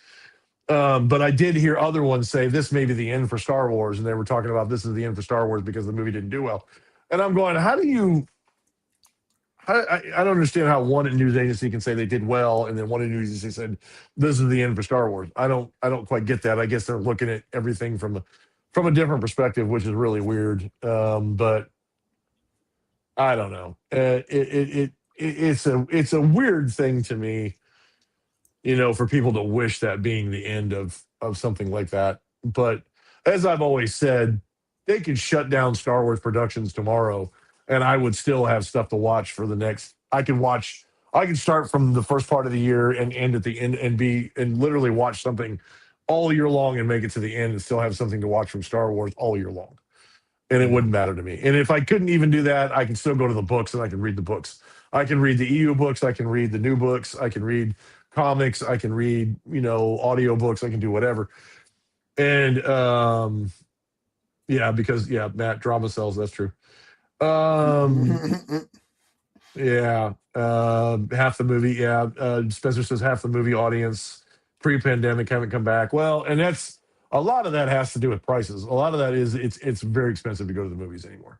But I did hear other ones say this may be the end for Star Wars, and they were talking about this is the end for Star Wars because the movie didn't do well. And I'm going, I don't understand how one news agency can say they did well, and then one news agency said this is the end for Star Wars. I don't quite get that. I guess they're looking at everything from a different perspective, which is really weird. But I don't know. It's a weird thing to me, for people to wish that being the end of something like that. But as I've always said, they could shut down Star Wars productions tomorrow and I would still have stuff to watch for the next. I can start from the first part of the year and end at the end and literally watch something all year long and make it to the end and still have something to watch from Star Wars all year long. And it wouldn't matter to me. And if I couldn't even do that, I can still go to the books and I can read the books. I can read the EU books. I can read the new books. I can read comics. I can read, audio books. I can do whatever. And because Matt, drama sells. That's true. Yeah, half the movie. Yeah, Spencer says half the movie audience pre-pandemic haven't come back. Well, and that's a lot of that has to do with prices. A lot of that is it's very expensive to go to the movies anymore.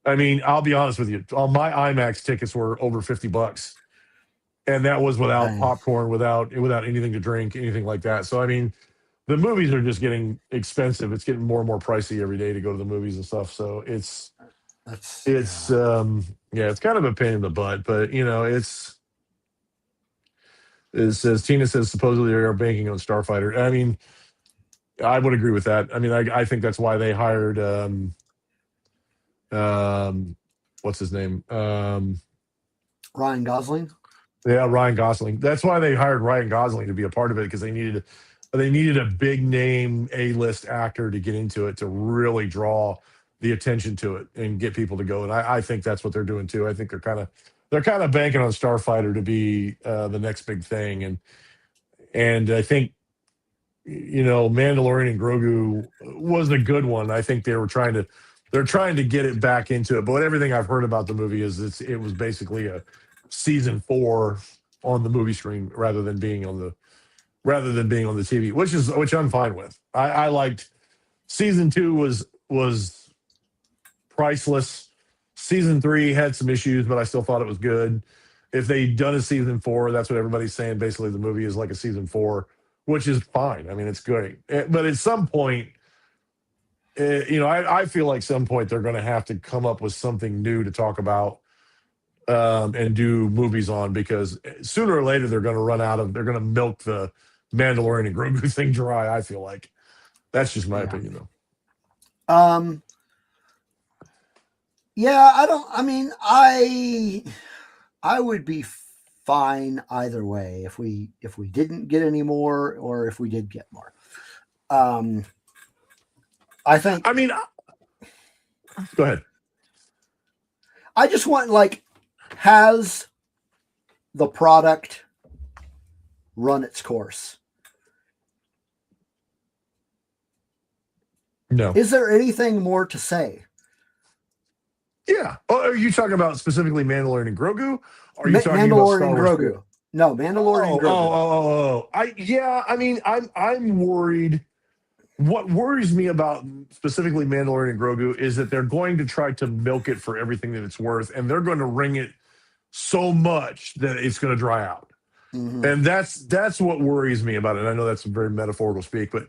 I mean, I'll be honest with you. All my IMAX tickets were over $50, and that was without Dang. popcorn, without anything to drink, anything like that. So I mean, the movies are just getting expensive. It's getting more and more pricey every day to go to the movies and stuff. So That's it's yeah, it's kind of a pain in the butt, but it says Tina says supposedly they are banking on Starfighter. I mean, I would agree with that. I mean, I think that's why they hired um what's his name? Ryan Gosling. Yeah, Ryan Gosling. That's why they hired Ryan Gosling to be a part of it, because they needed a big name A-list actor to get into it to really draw the attention to it and get people to go. And I think that's what they're doing too. I think they're kind of banking on Starfighter to be the next big thing. And I think Mandalorian and Grogu was a good one. I think they're trying to get it back into it. But everything I've heard about the movie is it was basically a season 4 on the movie screen rather than being on the TV, which I'm fine with. I liked season 2 was priceless. Season 3 had some issues, but I still thought it was good. If they'd done a season 4, that's what everybody's saying. Basically, the movie is like a season 4, which is fine. I mean, it's great. But at some point, I feel like some point they're going to have to come up with something new to talk about and do movies on, because sooner or later they're going to they're going to milk the Mandalorian and Grogu thing dry. I feel like that's just my Yeah. opinion, though. Yeah, I mean, I would be fine either way if we didn't get any more or if we did get more. I think. I mean, go ahead. I just want, like, has the product run its course? No. Is there anything more to say? Yeah. Oh, are you talking about specifically Mandalorian and Grogu? Or are you talking about Star Mandalorian Wars? Grogu. No, Mandalorian Grogu. I mean, I'm worried. What worries me about specifically Mandalorian and Grogu is that they're going to try to milk it for everything that it's worth, and they're going to wring it so much that it's going to dry out. Mhm. And that's what worries me about it. I know that's very metaphorical speak, but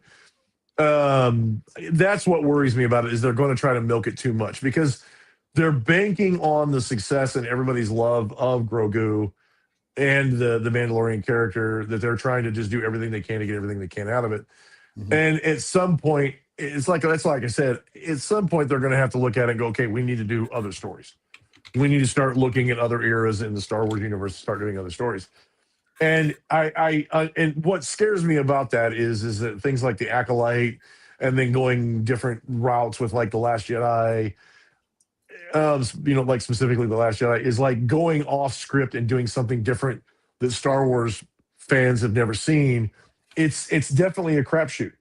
that's what worries me about it, is they're going to try to milk it too much, because they're banking on the success and everybody's love of Grogu and the Mandalorian character, that they're trying to just do everything they can to get everything they can out of it. Mhm. And at some point, that's like I said, at some point they're going to have to look at it and go, okay, we need to do other stories. We need to start looking at other eras in the Star Wars universe, start doing other stories. And and what scares me about that is that things like the Acolyte, and then going different routes with like the Last Jedi, like specifically the Last Jedi, is like going off script and doing something different that Star Wars fans have never seen. It's definitely a crapshoot.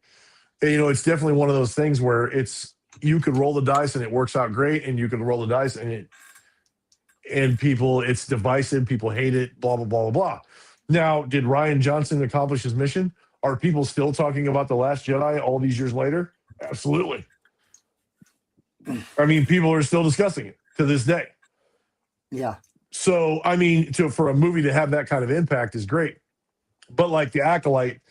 It's definitely one of those things where you could roll the dice and it works out great, and you can roll the dice and it's divisive. People hate it. Blah blah blah blah blah. Now, did Ryan Johnson accomplish his mission? Are people still talking about the Last Jedi all these years later? Absolutely. I mean, people are still discussing it to this day. Yeah. So, I mean, for a movie to have that kind of impact is great. But like the Acolyte,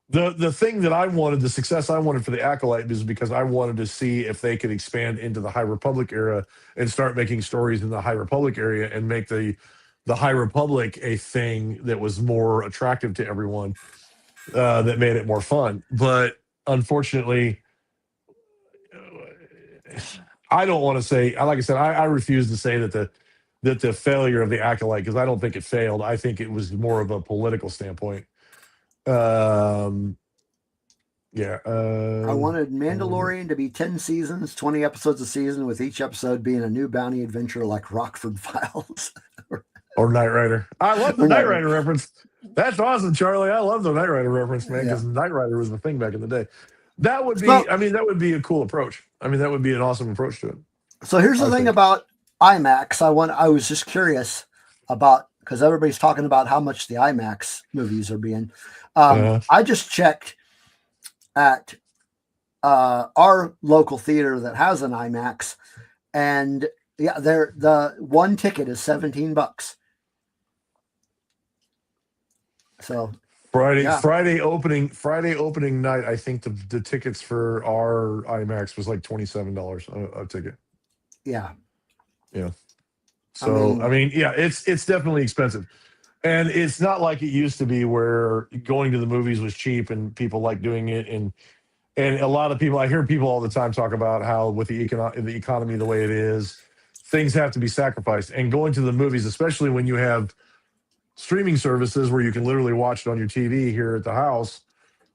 the thing that I wanted, the success I wanted for the Acolyte, is because I wanted to see if they could expand into the High Republic era and start making stories in the High Republic area and make the High Republic a thing that was more attractive to everyone, that made it more fun. But unfortunately, I don't want to say, like I said, I refuse to say that the failure of the Acolyte, because I don't think it failed. I think it was more of a political standpoint. Yeah. I wanted Mandalorian to be 10 seasons, 20 episodes a season, with each episode being a new bounty adventure like Rockford Files. Or Knight Rider. I love the Knight Rider reference. That's awesome, Charlie. I love the Knight Rider reference, man, because Knight Rider was the thing back in the day. That would be a cool approach. I mean, that would be an awesome approach to it. So here's the thing about IMAX, I was just curious about, because everybody's talking about how much the IMAX movies are being. I just checked at our local theater that has an IMAX, and yeah, the one ticket is $17. So Friday opening night, I think the tickets for our IMAX was like $27 a ticket. Yeah. So I mean, yeah, it's definitely expensive. And it's not like it used to be where going to the movies was cheap and people like doing it. And a lot of people, I hear people all the time talk about how with the economy the way it is, things have to be sacrificed. And going to the movies, especially when you have streaming services where you can literally watch it on your TV here at the house,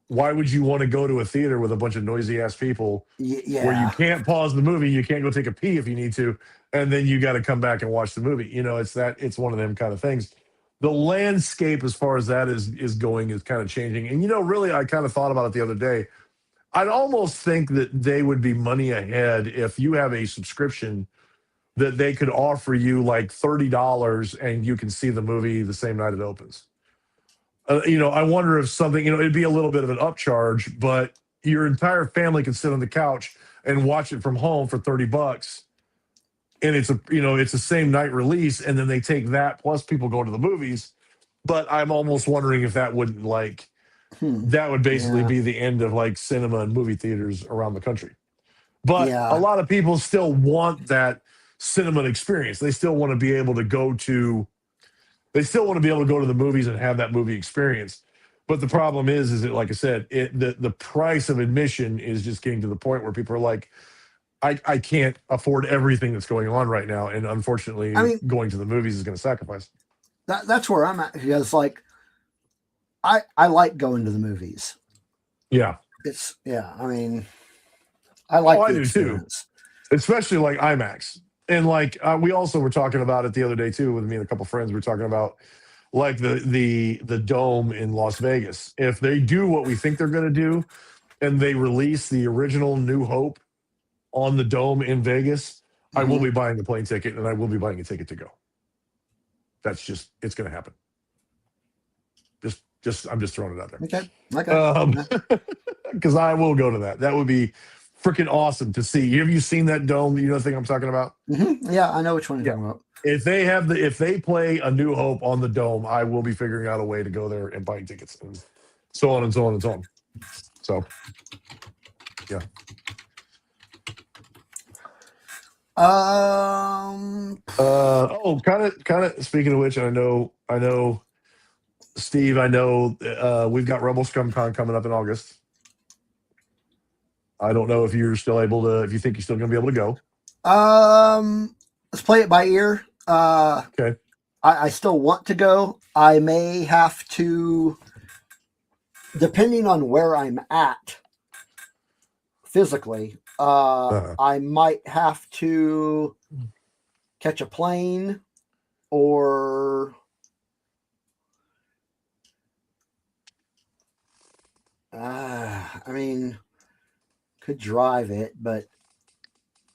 why would you want to go to a theater with a bunch of noisy ass people where you can't pause the movie, you can't go take a pee if you need to, and then you got to come back and watch the movie? It's one of them kind of things. The landscape as far as that is going is kind of changing. And really, I kind of thought about it the other day. I'd almost think that they would be money ahead if you have a subscription that they could offer you like $30 and you can see the movie the same night it opens. I wonder if something, it'd be a little bit of an upcharge, but your entire family can sit on the couch and watch it from home for $30. And it's the same night release. And then they take that plus people go to the movies. But I'm almost wondering if that wouldn't that would basically be the end of like cinema and movie theaters around the country. But a lot of people still want that cinema experience. They still want to be able to go to the movies and have that movie experience. But the problem is that, like I said, the price of admission is just getting to the point where people are like, I can't afford everything that's going on right now. And unfortunately, going to the movies is going to sacrifice. That's where I'm at. Because I like going to the movies. Yeah. I like I do experience. Too. Especially like IMAX. And we also were talking about it the other day too with me and a couple of friends. We were talking about like the dome in Las Vegas. If they do what we think they're going to do, and they release the original New Hope on the dome in Vegas, I will be buying a plane ticket and I will be buying a ticket to go. It's going to happen. I'm just throwing it out there. Okay. Because I will go to that. That would be freaking awesome to see. Have you seen that dome? You know the thing I'm talking about? Mm-hmm. Yeah, I know which one you're talking about. If they play A New Hope on the dome, I will be figuring out a way to go there and buying tickets and so on and so on and so on. So, yeah. Kind of. Speaking of which, I know, Steve. I know we've got Rebel ScumCon coming up in August. I don't know if you're still able to. If you think you're still going to be able to go. Let's play it by ear. Okay. I still want to go. I may have to, depending on where I'm at physically. I might have to catch a plane or could drive it, but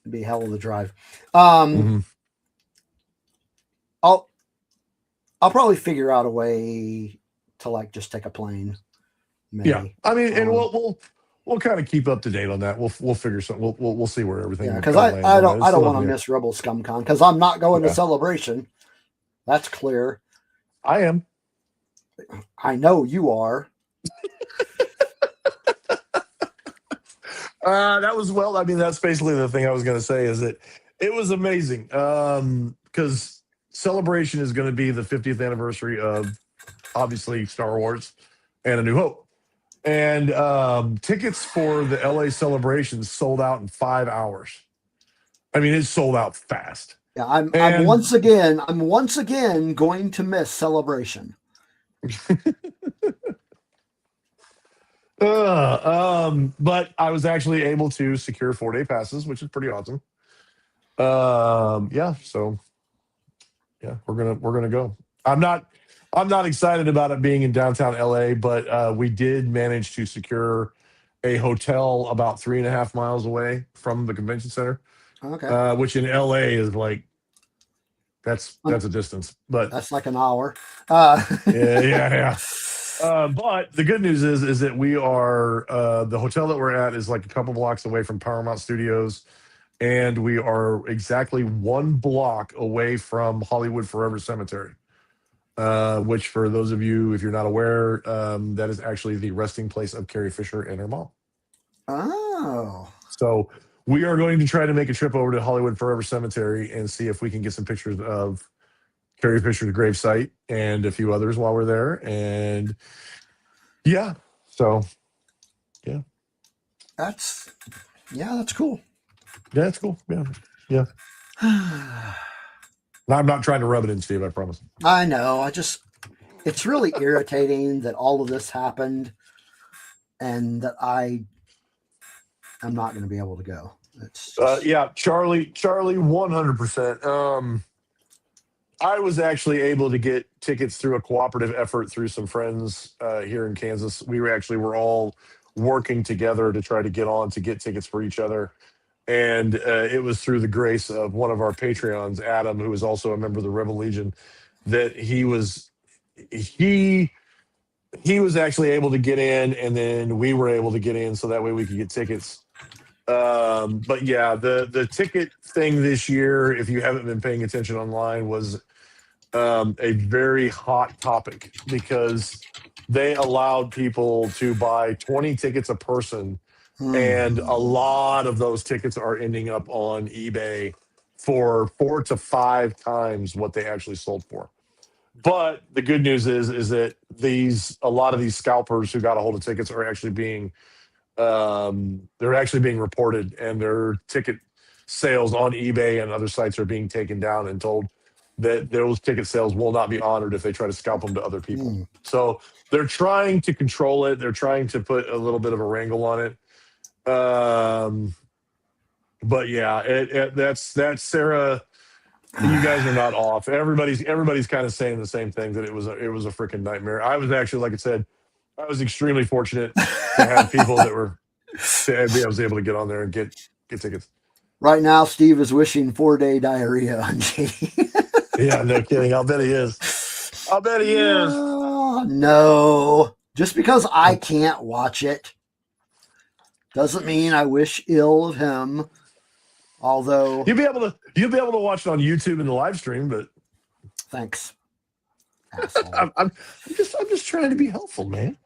it'd be a hell of a drive. I'll probably figure out a way to just take a plane. Maybe. Yeah, and we'll kind of keep up to date on that. We'll figure something. We'll see where everything. Yeah, because I don't want to miss Rebel ScumCon because I'm not going to Celebration. That's clear. I am. I know you are. That's basically the thing I was going to say is that it was amazing because Celebration is going to be the 50th anniversary of obviously Star Wars and A New Hope. And tickets for the LA Celebration sold out in 5 hours. It sold out fast. Yeah, I'm once again going to miss Celebration. But I was actually able to secure 4-day passes, which is pretty awesome. So we're gonna go. I'm not excited about it being in downtown LA, but we did manage to secure a hotel about 3.5 miles away from the convention center. Okay. Which in LA is like That's a distance, but that's like an hour. yeah. But the good news is that we are the hotel that we're at is like a couple blocks away from Paramount Studios, and we are exactly 1 block away from Hollywood Forever Cemetery. Which, for those of you, if you're not aware, that is actually the resting place of Carrie Fisher and her mom. Oh. So we are going to try to make a trip over to Hollywood Forever Cemetery and see if we can get some pictures of Carrie Fisher's gravesite and a few others while we're there. And yeah, so yeah. That's cool. Yeah, it's cool. Yeah. I'm not trying to rub it in, Steve, I promise. I know. It's really irritating that all of this happened and that I'm not going to be able to go. It's yeah, Charlie, 100%. I was actually able to get tickets through a cooperative effort through some friends here in Kansas. We were all working together to try to get tickets for each other. And it was through the grace of one of our Patreons, Adam, who is also a member of the Rebel Legion, that he was actually able to get in, and then we were able to get in, so that way we could get tickets. But yeah, the ticket thing this year, if you haven't been paying attention online, was a very hot topic because they allowed people to buy 20 tickets a person. And a lot of those tickets are ending up on eBay for 4 to 5 times what they actually sold for. But the good news is that a lot of these scalpers who got a hold of tickets are actually being reported, and their ticket sales on eBay and other sites are being taken down and told that those ticket sales will not be honored if they try to scalp them to other people. So they're trying to control it. They're trying to put a little bit of a wrangle on it. But yeah, that's Sarah. You guys are not off. Everybody's kind of saying the same thing, that it was a freaking nightmare. I was actually, like I said, I was extremely fortunate to have people I was able to get on there and get tickets. Right now, Steve is wishing 4-day diarrhea on JD. Yeah, no kidding. I'll bet he is. No, just because I can't watch it doesn't mean I wish ill of him. Although you'll be able to watch it on YouTube in the live stream, but thanks. I'm just trying to be helpful, man.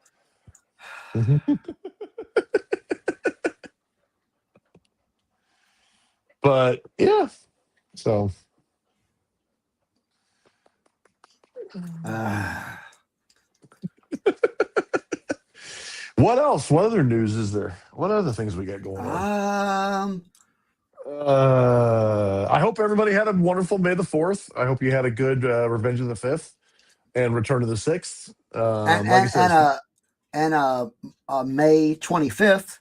But yeah, so what else? What other news is there? What other things we got going on? I hope everybody had a wonderful May the 4th. I hope you had a good Revenge of the 5th and Return of the 6th. And a May 25th.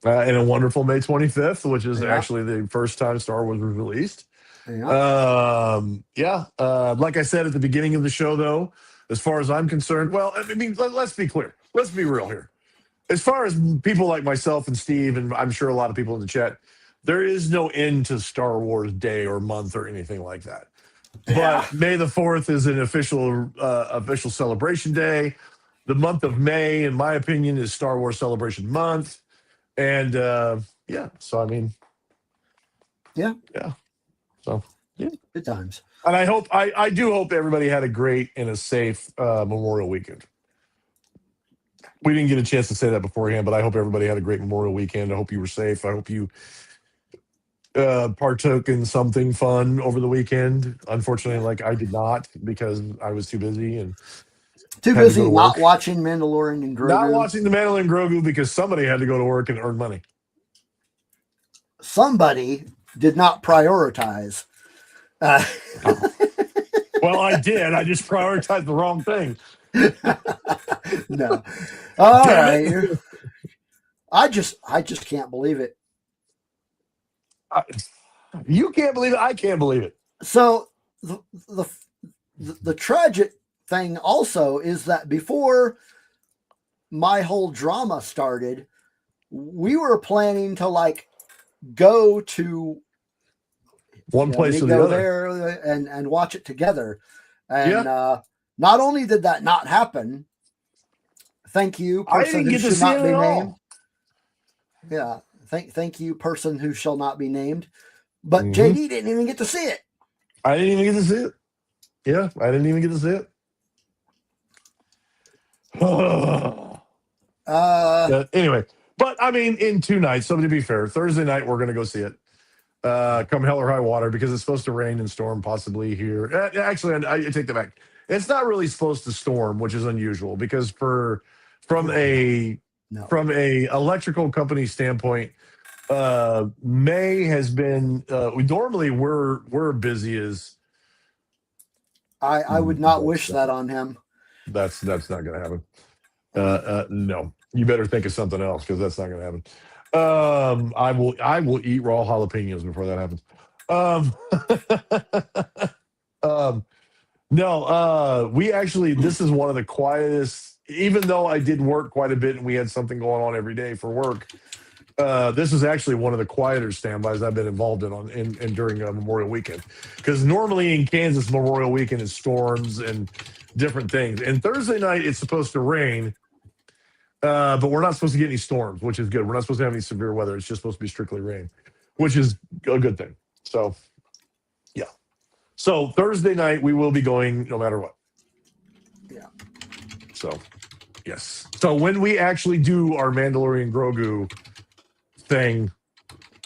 And a wonderful May 25th, which is actually the first time Star Wars was released. Like I said at the beginning of the show, though, as far as I'm concerned, well, I mean, let's be clear. Let's be real here. As far as people like myself and Steve, and I'm sure a lot of people in the chat, there is no end to Star Wars Day or month or anything like that. Yeah. But May the 4th is an official celebration day. The month of May, in my opinion, is Star Wars Celebration Month. And so I mean, yeah. So yeah, good times. And I do hope everybody had a great and a safe Memorial Weekend. We didn't get a chance to say that beforehand, but I hope everybody had a great Memorial Weekend. I hope you were safe. I hope you partook in something fun over the weekend. Unfortunately, like I did not, because I was too busy and not watching Mandalorian and Grogu. Not watching the Mandalorian and Grogu because somebody had to go to work and earn money. Somebody did not prioritize. Well, I did. I just prioritized the wrong thing. No. All right. I just can't believe it. You can't believe it. I can't believe it. So the tragic thing also is that before my whole drama started, we were planning to go to One place we or the go other. there and watch it together. And not only did that not happen, thank you, person who should not be named. Yeah, thank you, person who shall not be named. But JD didn't even get to see it. I didn't even get to see it. Yeah, I didn't even get to see it. Anyway, but I mean, in 2 nights. So to be fair, Thursday night we're going to go see it. Come hell or high water, because it's supposed to rain and storm possibly here. Actually, I take that back. It's not really supposed to storm, which is unusual, because from a electrical company standpoint, May has been. We're busy as. I would not wish that on him. That's not going to happen. No, you better think of something else, because that's not going to happen. I will eat raw jalapenos before that happens. No, we actually, this is one of the quietest, even though I did work quite a bit and we had something going on every day for work. This is actually one of the quieter standbys I've been involved in during Memorial Weekend, because normally in Kansas, Memorial Weekend is storms and different things. And Thursday night it's supposed to rain, but we're not supposed to get any storms, which is good. We're not supposed to have any severe weather. It's just supposed to be strictly rain, which is a good thing. So, yeah. So Thursday night we will be going no matter what. Yeah. So, yes. So when we actually do our Mandalorian Grogu thing,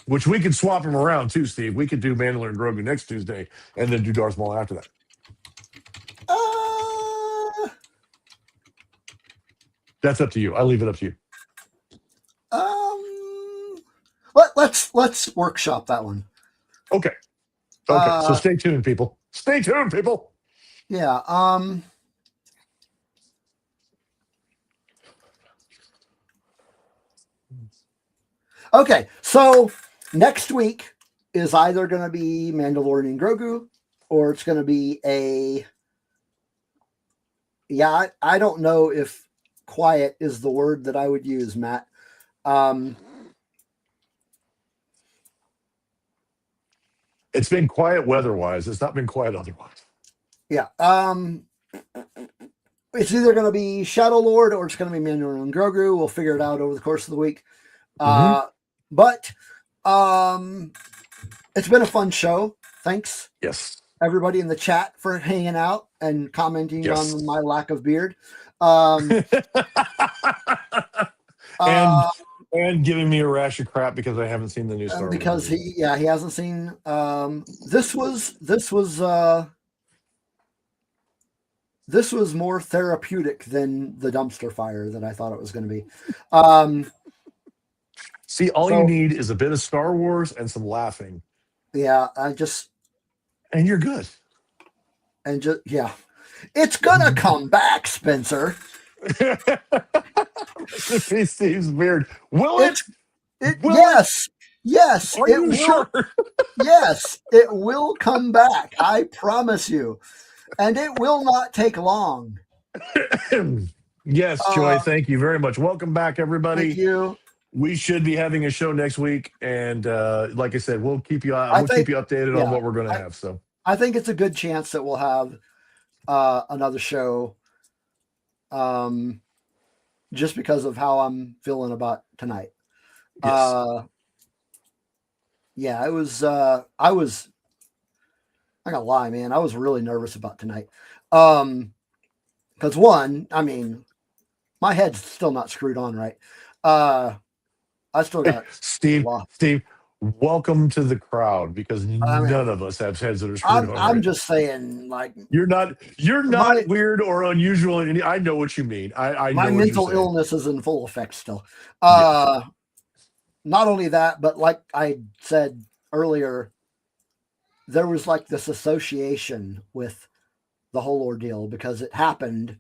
which we could swap them around too, Steve. We could do Mandalorian Grogu next Tuesday and then do Darth Maul after that. That's up to you. I leave it up to you. Let's workshop that one. Okay. So stay tuned, people. Stay tuned, people. Yeah. Okay, so next week is either going to be Mandalorian and Grogu, or it's going to be I don't know if quiet is the word that I would use, Matt. It's been quiet weather-wise. It's not been quiet otherwise. Yeah. It's either going to be Shadow Lord or it's going to be Mandalorian and Grogu. We'll figure it out over the course of the week. But it's been a fun show. Thanks. Yes. Everybody in the chat for hanging out and commenting on my lack of beard. And giving me a rash of crap because I haven't seen the new Star Wars. Because he hasn't seen this was more therapeutic than the dumpster fire that I thought it was going to be. See, you need is a bit of Star Wars and some laughing. Yeah, and you're good. And it's gonna come back, Spencer. Steve's beard. Will it? Yes. Are you sure? Yes, it will come back. I promise you, and it will not take long. Yes, Joy. Thank you very much. Welcome back, everybody. Thank you. We should be having a show next week, and like I said, we'll keep you updated on what we're going to have. So I think it's a good chance that we'll have another show, just because of how I'm feeling about tonight. Yes. It was. I was. I gotta lie, man. I was really nervous about tonight, because one, I mean, my head's still not screwed on right. I still got Steve. Welcome to the crowd, because none of us have heads that are screwed on. I'm just saying, like, you're not weird or unusual. I know what you mean. I my know mental illness is in full effect still. Not only that, but like I said earlier, there was like this association with the whole ordeal because it happened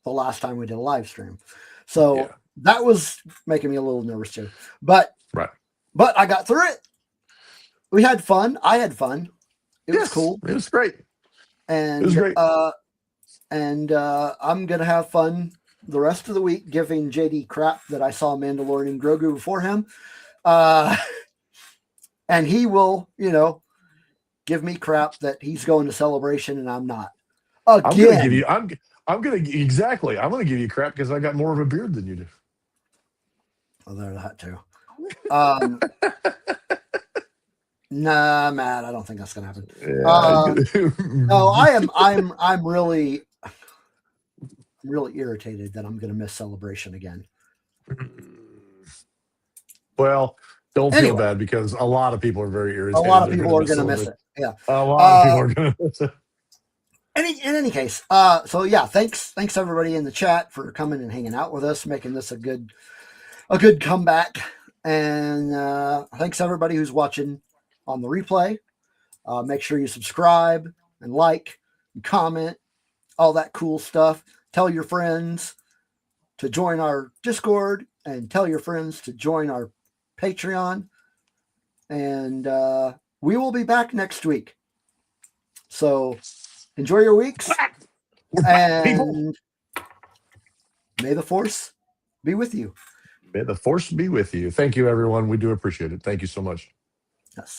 the last time we did a live stream. So that was making me a little nervous too. But I got through it. We had fun. I had fun. It was cool. It was great. And it was great. I'm gonna have fun the rest of the week giving JD crap that I saw Mandalorian and Grogu before him. And he will, give me crap that he's going to Celebration and I'm not. I'm gonna Again. give you. I'm gonna exactly. I'm gonna give you crap because I got more of a beard than you do. Oh, there's that too. Nah, Matt, I don't think that's gonna happen. No, I'm really irritated that I'm gonna miss Celebration again. Well, don't feel bad because a lot of people are very irritated. A lot of people are gonna miss it. Yeah. A lot of people are gonna miss it. In any case, so yeah, thanks everybody in the chat for coming and hanging out with us, making this a good comeback. And thanks everybody who's watching on the replay. Make sure you subscribe and like and comment, all that cool stuff. Tell your friends to join our Discord and tell your friends to join our Patreon. And we will be back next week. So enjoy your weeks. And may the Force be with you. May the Force be with you. Thank you, everyone. We do appreciate it. Thank you so much.